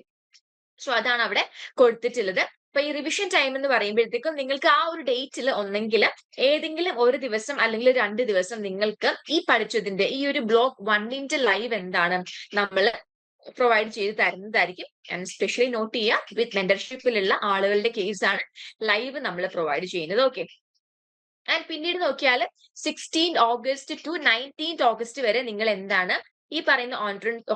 സോ അതാണ് അവിടെ കൊടുത്തിട്ടുള്ളത്. അപ്പൊ ഈ റിവിഷൻ ടൈം എന്ന് പറയുമ്പോഴത്തേക്കും നിങ്ങൾക്ക് ആ ഒരു ഡേറ്റിൽ ഒന്നെങ്കിൽ ഏതെങ്കിലും ഒരു ദിവസം അല്ലെങ്കിൽ 2 ദിവസം നിങ്ങൾക്ക് ഈ പഠിച്ചതിന്റെ ഈ ഒരു ബ്ലോക്ക് 1ന്റെ ലൈവ് എന്താണ് നമ്മൾ പ്രൊവൈഡ് ചെയ്ത് തരുന്നതായിരിക്കും. ആൻഡ് സ്പെഷ്യലി നോട്ട് ചെയ്യുക, വിത്ത് മെന്റർഷിപ്പിലുള്ള ആളുകളുടെ കേസാണ് ലൈവ് നമ്മൾ പ്രൊവൈഡ് ചെയ്യുന്നത്. ഓക്കെ, ആൻഡ് പിന്നീട് നോക്കിയാൽ 16th August to 19th August വരെ നിങ്ങൾ എന്താണ് ഈ പറയുന്ന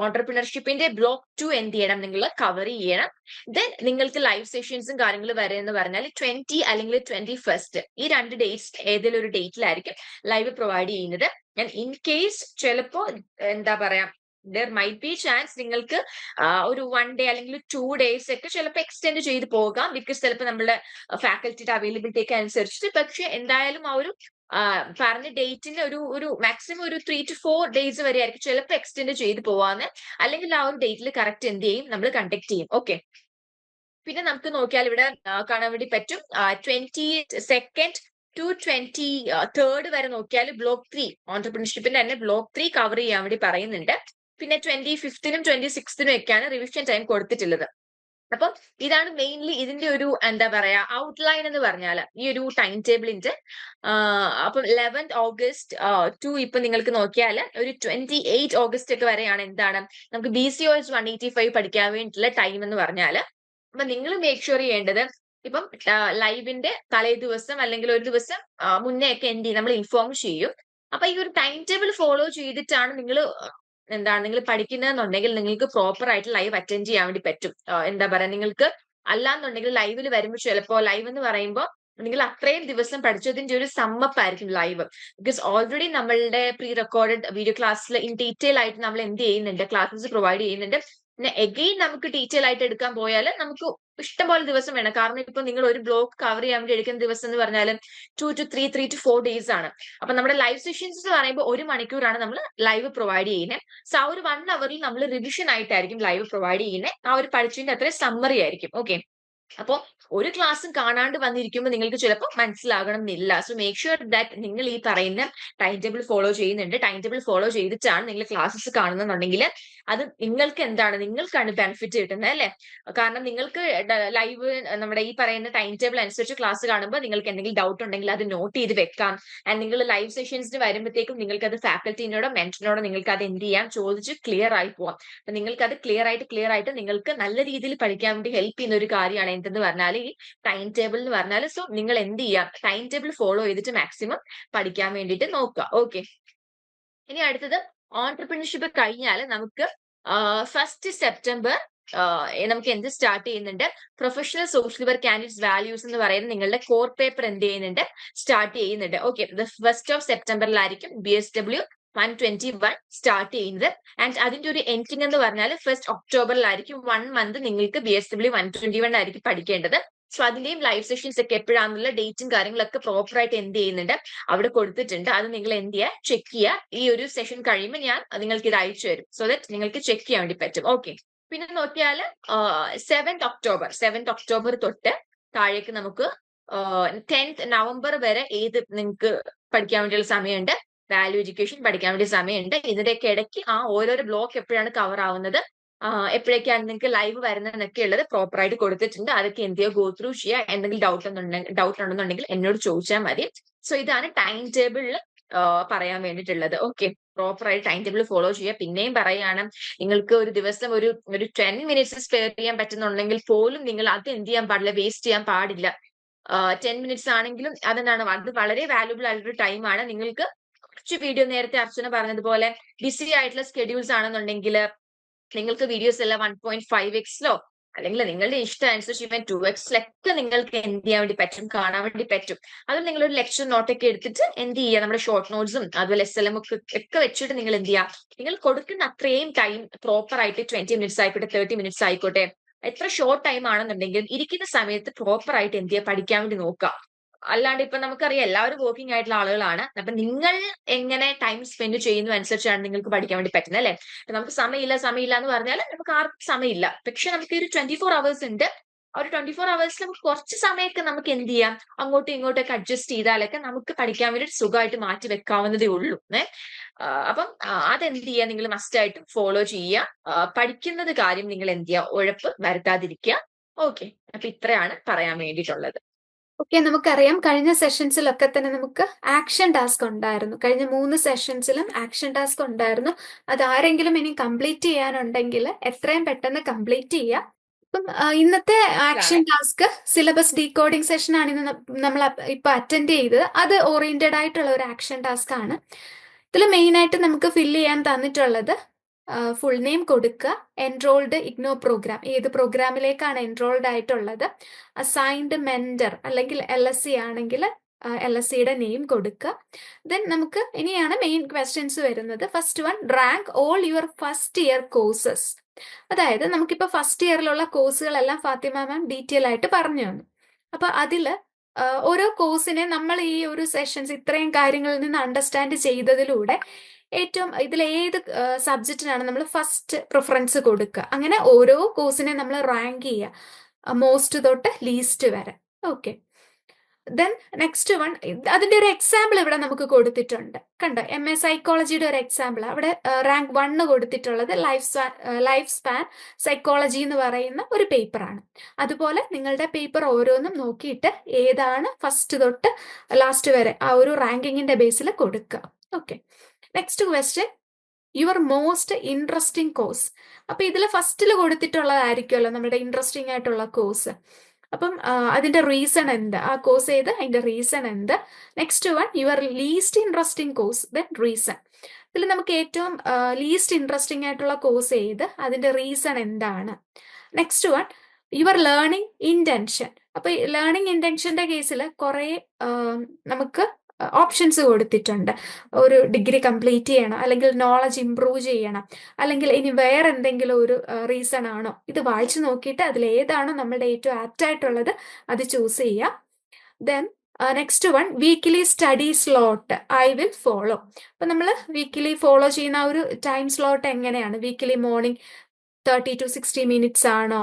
ഓൺടർപ്രണർഷിപ്പിന്റെ ബ്ലോക്ക് 2 എന്ത് ചെയ്യണം, നിങ്ങൾ കവർ ചെയ്യണം. ദെൻ നിങ്ങൾക്ക് ലൈവ് സെഷൻസും കാര്യങ്ങളും വരെ എന്ന് പറഞ്ഞാൽ 20 അല്ലെങ്കിൽ 21st ഈ 2 ഡേറ്റ്സ് ഏതെങ്കിലും ഒരു ഡേറ്റിലായിരിക്കും ലൈവ് പ്രൊവൈഡ് ചെയ്യുന്നത്. ഞാൻ ഇൻ കേസ് ചിലപ്പോ എന്താ പറയാ, ദർ മൈറ്റ് ബി ചാൻസ് നിങ്ങൾക്ക് ഒരു 1 day അല്ലെങ്കിൽ 2 days ഒക്കെ ചിലപ്പോൾ എക്സ്റ്റെൻഡ് ചെയ്ത് പോകാം, ബിക്കോസ് ചിലപ്പോൾ നമ്മുടെ ഫാക്കൽറ്റിയുടെ അവൈലബിലിറ്റി ഒക്കെ അനുസരിച്ചിട്ട്. പക്ഷെ എന്തായാലും ആ ഒരു പറഞ്ഞ ഡേറ്റിന്റെ ഒരു മാക്സിമം ഒരു 3 to 4 days വരെ ആയിരിക്കും ചിലപ്പോൾ എക്സ്റ്റെൻഡ് ചെയ്ത് പോവാന്ന്. അല്ലെങ്കിൽ ആ ഒരു ഡേറ്റിൽ കറക്റ്റ് എന്ത് ചെയ്യും, നമ്മൾ കണ്ടക്ട് ചെയ്യും. ഓക്കെ, പിന്നെ നമുക്ക് നോക്കിയാൽ ഇവിടെ കാണാൻ വേണ്ടി പറ്റും 22nd to 23rd വരെ നോക്കിയാൽ ബ്ലോക്ക് 3 ഓൺടർപ്രണർഷിപ്പിന്റെ തന്നെ ബ്ലോക്ക് 3 കവർ ചെയ്യാൻ വേണ്ടി പറയുന്നുണ്ട്. പിന്നെ 25th-നും 26th-നും ഒക്കെയാണ് റിവിഷൻ ടൈം കൊടുത്തിട്ടുള്ളത്. അപ്പൊ ഇതാണ് മെയിൻലി ഇതിന്റെ ഒരു എന്താ പറയാ ഔട്ട്ലൈൻ എന്ന് പറഞ്ഞാൽ ഈ ഒരു ടൈം ടേബിളിന്റെ. അപ്പൊ 11th August to ഇപ്പൊ നിങ്ങൾക്ക് നോക്കിയാൽ ഒരു 28th August ഒക്കെ വരെയാണ് എന്താണ് നമുക്ക് BCOS 185 പഠിക്കാൻ വേണ്ടിയിട്ടുള്ള ടൈം എന്ന് പറഞ്ഞാൽ. അപ്പൊ നിങ്ങൾ മേക്ക് ഷുവർ ചെയ്യേണ്ടത് ഇപ്പം ലൈവിന്റെ തലേ ദിവസം അല്ലെങ്കിൽ ഒരു ദിവസം മുന്നേ ഒക്കെ എന്ത് ചെയ്യും, നമ്മൾ ഇൻഫോം ചെയ്യും. അപ്പൊ ഈ ഒരു ടൈം ടേബിൾ ഫോളോ ചെയ്തിട്ടാണ് നിങ്ങൾ നിങ്ങൾ പഠിക്കുന്നതെന്നുണ്ടെങ്കിൽ നിങ്ങൾക്ക് പ്രോപ്പർ ആയിട്ട് ലൈവ് അറ്റൻഡ് ചെയ്യാൻ വേണ്ടി പറ്റും. എന്താ പറയാ, നിങ്ങൾക്ക് അല്ലാന്നുണ്ടെങ്കിൽ ലൈവിൽ വരുമ്പോൾ ചിലപ്പോ ലൈവ് എന്ന് പറയുമ്പോൾ നിങ്ങൾ അത്രയും ദിവസം പഠിച്ചതിന്റെ ഒരു സമ്മപ്പ് ആയിരിക്കും ലൈവ്. ബിക്കോസ് ഓൾറെഡി നമ്മളുടെ പ്രീ റെക്കോർഡഡ് വീഡിയോ ക്ലാസ്സിൽ ഇൻ ഡീറ്റെയിൽ ആയിട്ട് നമ്മൾ എന്ത് ചെയ്യുന്നുണ്ട്, ക്ലാസ്സസ് പ്രൊവൈഡ് ചെയ്യുന്നുണ്ട്. പിന്നെ എഗെയിൻ നമുക്ക് ഡീറ്റെയിൽ ആയിട്ട് എടുക്കാൻ പോയാൽ നമുക്ക് ഇഷ്ടംപോലെ ദിവസം വേണം. കാരണം ഇപ്പൊ നിങ്ങൾ ഒരു ബ്ലോക്ക് കവർ ചെയ്യാൻ വേണ്ടി എടുക്കുന്ന ദിവസം എന്ന് പറഞ്ഞാൽ 2 to 3 to 4 days ആണ്. അപ്പൊ നമ്മുടെ ലൈവ് സെഷൻസ് എന്ന് പറയുമ്പോൾ 1 മണിക്കൂറാണ് നമ്മൾ ലൈവ് പ്രൊവൈഡ് ചെയ്യുന്നത്. സോ ആ ഒരു 1 hour നമ്മൾ റിവിഷൻ ആയിട്ടായിരിക്കും ലൈവ് പ്രൊവൈഡ് ചെയ്യുന്നത്. ആ ഒരു പഠിച്ചതിന്റെ അത്രയും സമ്മറി ആയിരിക്കും. ഓക്കെ, അപ്പൊ ഒരു ക്ലാസ്സും കാണാണ്ട് വന്നിരിക്കുമ്പോൾ നിങ്ങൾക്ക് ചിലപ്പോൾ മനസ്സിലാകണം എന്നില്ല. സോ മേക്ക് ഷുവർ ദാറ്റ് നിങ്ങൾ ഈ പറയുന്ന ടൈം ടേബിൾ ഫോളോ ചെയ്യുന്നുണ്ട്. ടൈം ടേബിൾ ഫോളോ ചെയ്തിട്ടാണ് നിങ്ങൾ ക്ലാസ്സസ് കാണുന്നുണ്ടെങ്കിൽ അത് നിങ്ങൾക്ക് എന്താണ്, നിങ്ങൾക്കാണ് ബെനിഫിറ്റ് കിട്ടുന്നത് അല്ലെ. കാരണം നിങ്ങൾക്ക് ലൈവ് നമ്മുടെ ഈ പറയുന്ന ടൈം ടേബിൾ അനുസരിച്ച് ക്ലാസ് കാണുമ്പോൾ നിങ്ങൾക്ക് എന്തെങ്കിലും ഡൗട്ട് ഉണ്ടെങ്കിൽ അത് നോട്ട് ചെയ്ത് വെക്കാം. ആൻഡ് നിങ്ങൾ ലൈവ് സെഷൻസിന് വരുമ്പോഴത്തേക്കും നിങ്ങൾക്ക് അത് ഫാക്കൽറ്റിനോടോ മെന്ററിനോടോ നിങ്ങൾക്ക് അത് എന്ത് ചെയ്യാം, ചോദിച്ച് ക്ലിയർ ആയി പോവാം. അപ്പൊ നിങ്ങൾക്ക് അത് ക്ലിയർ ആയിട്ട് നിങ്ങൾക്ക് നല്ല രീതിയിൽ പഠിക്കാൻ വേണ്ടി ഹെൽപ്പ് ചെയ്യുന്ന ഒരു കാര്യമാണ് എന്തെന്ന് പറഞ്ഞാൽ ഈ ടൈം ടേബിൾ എന്ന് പറഞ്ഞാൽ. സോ നിങ്ങൾ എന്ത് ചെയ്യാം, ടൈം ടേബിൾ ഫോളോ ചെയ്തിട്ട് മാക്സിമം പഠിക്കാൻ വേണ്ടിയിട്ട് നോക്കുക. ഓക്കെ, ഇനി അടുത്തത് ഓൺടർപ്രണർഷിപ്പ് കഴിഞ്ഞാൽ നമുക്ക് 1st September നമുക്ക് എന്ത് സ്റ്റാർട്ട് ചെയ്യുന്നുണ്ട്, professional social work candidates values എന്ന് പറയുന്ന നിങ്ങളുടെ കോർ പേപ്പർ എന്ത് ചെയ്യുന്നുണ്ട്, സ്റ്റാർട്ട് ചെയ്യുന്നുണ്ട്. Okay, 1st September BSW 121 start ചെയ്യുന്നത്. ആൻഡ് അതിന്റെ ഒരു എൻഡിങ് എന്ന് പറഞ്ഞാൽ 1st October 1 month നിങ്ങൾക്ക് BSW 121 ആയിരിക്കും പഠിക്കേണ്ടത്. സോ അതിന്റെയും ലൈവ് സെഷൻസ് ഒക്കെ എപ്പോഴാണെന്നുള്ള ഡേറ്റും കാര്യങ്ങളൊക്കെ പ്രോപ്പർ ആയിട്ട് എന്ത് ചെയ്യുന്നുണ്ട്, അവിടെ കൊടുത്തിട്ടുണ്ട്. അത് നിങ്ങൾ എന്ത് ചെയ്യുക, ചെക്ക് ചെയ്യുക. ഈ ഒരു സെഷൻ കഴിയുമ്പോൾ ഞാൻ നിങ്ങൾക്ക് ഇത് അയച്ചു തരും. സോ ദാറ്റ് നിങ്ങൾക്ക് ചെക്ക് ചെയ്യാൻ വേണ്ടി പറ്റും. ഓക്കെ, പിന്നെ നോക്കിയാൽ 7th ഒക്ടോബർ തൊട്ട് താഴേക്ക് നമുക്ക് 10th നവംബർ വരെ നിങ്ങൾക്ക് പഠിക്കാൻ വേണ്ടിയുള്ള സമയമുണ്ട്. വാല്യൂ എഡ്യൂക്കേഷൻ പഠിക്കാൻ വേണ്ടി സമയമുണ്ട്. ഇതിന്റെയൊക്കെ ഇടയ്ക്ക് ആ ഓരോരോ ബ്ലോക്ക് എപ്പോഴാണ് കവർ ആവുന്നത്, എപ്പോഴേക്കാണ് നിങ്ങൾക്ക് ലൈവ് വരുന്നതെന്നൊക്കെ ഉള്ളത് പ്രോപ്പർ ആയിട്ട് കൊടുത്തിട്ടുണ്ട്. അതൊക്കെ എന്തെയോ ഗോ ത്രൂ ചെയ്യുക. എന്തെങ്കിലും ഡൗട്ട് ഉണ്ടെന്നുണ്ടെങ്കിൽ എന്നോട് ചോദിച്ചാൽ മതി. സോ ഇതാണ് ടൈം ടേബിളിൽ പറയാൻ വേണ്ടിയിട്ടുള്ളത്. ഓക്കെ, പ്രോപ്പർ ആയിട്ട് ടൈം ടേബിൾ ഫോളോ ചെയ്യുക. പിന്നെയും പറയാണ്, നിങ്ങൾക്ക് ഒരു ദിവസം ഒരു 10 മിനിറ്റ്സ് സ്പെയർ ചെയ്യാൻ പറ്റുന്നുണ്ടെങ്കിൽ പോലും നിങ്ങൾ അത് എന്ത് ചെയ്യാൻ പാടില്ല, വേസ്റ്റ് ചെയ്യാൻ പാടില്ല. 10 മിനിറ്റ്സ് ആണെങ്കിലും അതെന്താണ്, അത് വളരെ വാല്യുബിൾ ആയിട്ടൊരു ടൈമാണ്. നിങ്ങൾക്ക് കുറച്ച് വീഡിയോ, നേരത്തെ അർച്ചന പറഞ്ഞതുപോലെ ബിസി ആയിട്ടുള്ള സ്കെഡ്യൂൾസ് ആണെന്നുണ്ടെങ്കിൽ നിങ്ങൾക്ക് വീഡിയോസ് എല്ലാം 1.5x അല്ലെങ്കിൽ നിങ്ങളുടെ ഇഷ്ടം അനുസരിച്ച് ഇവൻ 2x നിങ്ങൾക്ക് എന്ത് ചെയ്യാൻ വേണ്ടി പറ്റും, കാണാൻ വേണ്ടി പറ്റും. അത് നിങ്ങളൊരു ലെക്ചർ നോട്ടൊക്കെ എടുത്തിട്ട് എന്ത് ചെയ്യുക, നമ്മുടെ ഷോർട്ട് നോട്ട്സും അതുപോലെ SLM ഒക്കെ വെച്ചിട്ട് നിങ്ങൾ എന്ത് ചെയ്യുക, നിങ്ങൾ കൊടുക്കുന്ന അത്രയും ടൈം പ്രോപ്പർ ആയിട്ട് 20 മിനിറ്റ്സ് ആയിക്കോട്ടെ, 30 മിനിറ്റ്സ് ആയിക്കോട്ടെ, എത്ര ഷോർട്ട് ടൈം ആണെന്നുണ്ടെങ്കിലും ഇരിക്കുന്ന സമയത്ത് പ്രോപ്പർ ആയിട്ട് എന്ത് ചെയ്യുക, പഠിക്കാൻ വേണ്ടി നോക്കുക. അല്ലാണ്ട് ഇപ്പൊ നമുക്കറിയാം എല്ലാവരും വർക്കിംഗ് ആയിട്ടുള്ള ആളുകളാണ്. അപ്പൊ നിങ്ങൾ എങ്ങനെ ടൈം സ്പെൻഡ് ചെയ്യുന്നു അനുസരിച്ചാണ് നിങ്ങൾക്ക് പഠിക്കാൻ വേണ്ടി പറ്റുന്നത്, അല്ലെ? നമുക്ക് സമയമില്ല എന്ന് പറഞ്ഞാൽ നമുക്ക് ആർക്കും സമയമില്ല. പക്ഷെ നമുക്ക് ഒരു 24 അവേഴ്സ് ഉണ്ട്. ആ ഒരു 24 അവേഴ്സിൽ നമുക്ക് കുറച്ച് സമയമൊക്കെ നമുക്ക് എന്ത് ചെയ്യാം, അങ്ങോട്ടും ഇങ്ങോട്ടൊക്കെ അഡ്ജസ്റ്റ് ചെയ്താലൊക്കെ നമുക്ക് പഠിക്കാൻ വേണ്ടി സുഖമായിട്ട് മാറ്റി വെക്കാവുന്നതേ ഉള്ളൂ. അപ്പം അതെന്ത് ചെയ്യുക, നിങ്ങൾ മസ്റ്റ് ആയിട്ട് ഫോളോ ചെയ്യുക. പഠിക്കുന്നത് കാര്യം നിങ്ങൾ എന്ത് ചെയ്യുക, ഉഴപ്പ് വരുത്താതിരിക്കുക. ഓക്കെ, അപ്പൊ ഇത്രയാണ് പറയാൻ വേണ്ടിയിട്ടുള്ളത്. ഓക്കെ, നമുക്കറിയാം കഴിഞ്ഞ സെഷൻസിലൊക്കെ തന്നെ നമുക്ക് ആക്ഷൻ ടാസ്ക് ഉണ്ടായിരുന്നു. കഴിഞ്ഞ 3 സെഷൻസിലും ആക്ഷൻ ടാസ്ക് ഉണ്ടായിരുന്നു. അത് ആരെങ്കിലും ഇനി കംപ്ലീറ്റ് ചെയ്യാനുണ്ടെങ്കിൽ എത്രയും പെട്ടെന്ന് കംപ്ലീറ്റ് ചെയ്യുക. ഇപ്പം ഇന്നത്തെ action task syllabus decoding session ആണ് ഇന്ന് നമ്മൾ ഇപ്പൊ അറ്റൻഡ് ചെയ്തത്. അത് ഓറിയന്റഡ് ആയിട്ടുള്ള ഒരു ആക്ഷൻ ടാസ്ക് ആണ്. ഇതിൽ മെയിൻ ആയിട്ട് നമുക്ക് ഫില്ല് ചെയ്യാൻ തന്നിട്ടുള്ളത് ഫുൾ നെയിം കൊടുക്കുക, എൻറോൾഡ് ഇഗ്നോ പ്രോഗ്രാം, ഏത് പ്രോഗ്രാമിലേക്കാണ് എൻറോൾഡ് ആയിട്ടുള്ളത്, അസൈൻഡ് മെന്റർ അല്ലെങ്കിൽ LSC ആണെങ്കിൽ LSCയുടെ നെയിം കൊടുക്കുക. ദെൻ നമുക്ക് ഇനിയാണ് മെയിൻ ക്വസ്റ്റ്യൻസ് വരുന്നത്. First one, rank all your first year courses. അതായത് നമുക്കിപ്പോൾ ഫസ്റ്റ് ഇയറിലുള്ള കോഴ്സുകളെല്ലാം ഫാത്തിമ മാം ഡീറ്റെയിൽ ആയിട്ട് പറഞ്ഞു തന്നു. അപ്പൊ അതില് ഓരോ കോഴ്സിനെ നമ്മൾ ഈ ഒരു സെഷൻസ് ഇത്രയും കാര്യങ്ങളിൽ നിന്ന് അണ്ടർസ്റ്റാൻഡ് ചെയ്തതിലൂടെ ഏറ്റവും ഇതിൽ ഏത് സബ്ജക്റ്റിനാണ് നമ്മൾ ഫസ്റ്റ് പ്രിഫറൻസ് കൊടുക്കുക, അങ്ങനെ ഓരോ കോഴ്സിനെ നമ്മൾ റാങ്ക് ചെയ്യുക, മോസ്റ്റ് തൊട്ട് ലീസ്റ്റ് വരെ. ഓക്കെ, ദെൻ നെക്സ്റ്റ് വൺ, അതിന്റെ ഒരു എക്സാമ്പിൾ ഇവിടെ നമുക്ക് കൊടുത്തിട്ടുണ്ട്. കണ്ടോ, MA സൈക്കോളജിയുടെ ഒരു എക്സാമ്പിൾ അവിടെ റാങ്ക് 1 കൊടുത്തിട്ടുള്ളത് ലൈഫ് സ്പാൻ സൈക്കോളജി എന്ന് പറയുന്ന ഒരു പേപ്പറാണ്. അതുപോലെ നിങ്ങളുടെ പേപ്പർ ഓരോന്നും നോക്കിയിട്ട് ഏതാണ് ഫസ്റ്റ് തൊട്ട് ലാസ്റ്റ് വരെ ആ ഒരു റാങ്കിങ്ങിന്റെ ബേസിൽ കൊടുക്കുക. Okay, next question, your most interesting course. അപ്പൊ ഇതിൽ ഫസ്റ്റിൽ കൊടുത്തിട്ടുള്ളതായിരിക്കുമല്ലോ നമ്മുടെ ഇൻട്രസ്റ്റിംഗ് ആയിട്ടുള്ള കോഴ്സ്. അപ്പം അതിന്റെ റീസൺ എന്ത്, ആ കോഴ്സ് ഏത്, അതിന്റെ റീസൺ എന്ത്. Next one, your least interesting course, then reason. ഇതിൽ നമുക്ക് ഏറ്റവും ലീസ്റ്റ് ഇൻട്രസ്റ്റിംഗ് ആയിട്ടുള്ള കോഴ്സ് ഏത്, അതിന്റെ റീസൺ എന്താണ്. Next one, your learning intention. അപ്പൊ ലേണിംഗ് ഇന്റൻഷന്റെ കേസിൽ കുറെ നമുക്ക് ഓപ്ഷൻസ് കൊടുത്തിട്ടുണ്ട്. ഒരു ഡിഗ്രി കംപ്ലീറ്റ് ചെയ്യണം, അല്ലെങ്കിൽ നോളജ് ഇംപ്രൂവ് ചെയ്യണം, അല്ലെങ്കിൽ ഇനി വേറെ എന്തെങ്കിലും ഒരു റീസൺ ആണോ. ഇത് വായിച്ചു നോക്കിയിട്ട് അതിൽ ഏതാണോ നമ്മളുടെ ഏറ്റവും ആപ്റ്റ് ആയിട്ടുള്ളത് അത് ചൂസ് ചെയ്യുക. Then next one, weekly study slot I will follow. അപ്പൊ നമ്മൾ വീക്കിലി ഫോളോ ചെയ്യുന്ന ആ ഒരു ടൈം സ്ലോട്ട് എങ്ങനെയാണ്, വീക്കിലി മോർണിംഗ് 30 to 60 മിനിറ്റ്സ് ആണോ,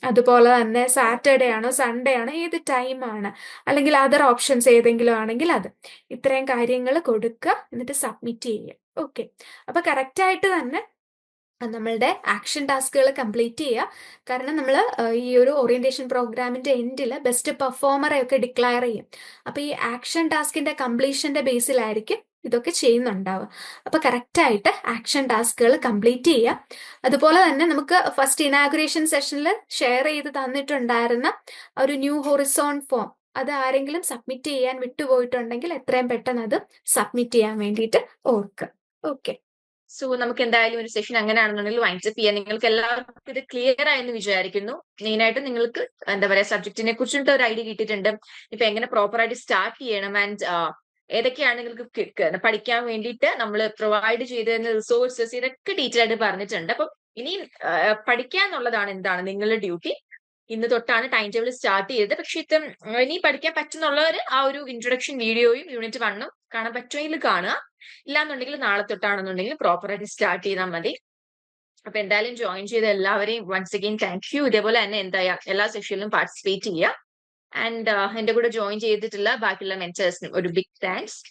അതുപോലെ തന്നെ സാറ്റർഡേ ആണോ സൺഡേ ആണോ, ഏത് ടൈമാണ്, അല്ലെങ്കിൽ അതർ ഓപ്ഷൻസ് ഏതെങ്കിലും ആണെങ്കിൽ അത്. ഇത്രയും കാര്യങ്ങൾ കൊടുക്കുക, എന്നിട്ട് സബ്മിറ്റ് ചെയ്യുക. ഓക്കെ, അപ്പൊ കറക്റ്റ് ആയിട്ട് തന്നെ നമ്മളുടെ ആക്ഷൻ ടാസ്കുകൾ കംപ്ലീറ്റ് ചെയ്യുക. കാരണം നമ്മൾ ഈ ഒരു ഓറിയന്റേഷൻ പ്രോഗ്രാമിന്റെ എൻഡിൽ ബെസ്റ്റ് പെർഫോമറെ ഒക്കെ ഡിക്ലെയർ ചെയ്യും. അപ്പൊ ഈ ആക്ഷൻ ടാസ്കിന്റെ കംപ്ലീഷന്റെ ബേസിലായിരിക്കും ഇതൊക്കെ ചെയ്യുന്നുണ്ടാവുക. അപ്പൊ കറക്റ്റ് ആയിട്ട് ആക്ഷൻ ടാസ്കുകൾ കംപ്ലീറ്റ് ചെയ്യുക. അതുപോലെ തന്നെ നമുക്ക് ഫസ്റ്റ് ഇനാഗുറേഷൻ സെഷനിൽ ഷെയർ ചെയ്ത് തന്നിട്ടുണ്ടായിരുന്ന ഒരു ന്യൂ ഹൊറിസോൺ ഫോം, അത് ആരെങ്കിലും സബ്മിറ്റ് ചെയ്യാൻ വിട്ടുപോയിട്ടുണ്ടെങ്കിൽ എത്രയും പെട്ടെന്ന് അത് സബ്മിറ്റ് ചെയ്യാൻ വേണ്ടിയിട്ട് ഓർക്കുക. ഓക്കെ, സോ നമുക്ക് എന്തായാലും ഒരു സെഷൻ അങ്ങനെയാണെന്നുണ്ടെങ്കിൽ വൈൻഡപ്പ് ചെയ്യാം. നിങ്ങൾക്ക് എല്ലാവർക്കും ഇത് ക്ലിയർ ആയെന്ന് വിചാരിക്കുന്നു. മെയിനായിട്ട് നിങ്ങൾക്ക് എന്താ പറയാ, സബ്ജക്റ്റിനെ കുറിച്ചിട്ട് ഒരു ഐഡിയ കിട്ടിയിട്ടുണ്ട്. ഇപ്പൊ എങ്ങനെ പ്രോപ്പർ ആയിട്ട് സ്റ്റാർട്ട് ചെയ്യണം ആൻഡ് ഏതൊക്കെയാണ് നിങ്ങൾക്ക് പഠിക്കാൻ വേണ്ടിയിട്ട് നമ്മൾ പ്രൊവൈഡ് ചെയ്തിരുന്ന റിസോഴ്സസ്, ഇതൊക്കെ ഡീറ്റെയിൽ ആയിട്ട് പറഞ്ഞിട്ടുണ്ട്. അപ്പം ഇനി പഠിക്കുക എന്നുള്ളതാണ് എന്താണ് നിങ്ങളുടെ ഡ്യൂട്ടി. ഇന്ന് തൊട്ടാണ് ടൈം ടേബിൾ സ്റ്റാർട്ട് ചെയ്തത്. പക്ഷെ ഇനി പഠിക്കാൻ പറ്റുന്നുള്ളവർ ആ ഒരു ഇൻട്രൊഡക്ഷൻ വീഡിയോയും യൂണിറ്റ് 1 കാണാൻ പറ്റുമെങ്കിൽ കാണുക. ഇല്ലാന്നുണ്ടെങ്കിൽ നാളെ തൊട്ടാണെന്നുണ്ടെങ്കിൽ പ്രോപ്പർ ആയിട്ട് സ്റ്റാർട്ട് ചെയ്താൽ മതി. അപ്പൊ എന്തായാലും ജോയിൻ ചെയ്ത എല്ലാവരെയും വൺസ് അഗെയിൻ താങ്ക് യു. ഇതേപോലെ തന്നെ എന്തായാ എല്ലാ സെഷനിലും പാർട്ടിസിപ്പേറ്റ് ചെയ്യുക. ആൻഡ് എന്റെ കൂടെ ജോയിൻ ചെയ്തിട്ടുള്ള ബാക്കിയുള്ള മെന്റേഴ്സിനും ഒരു ബിഗ് താങ്ക്സ്.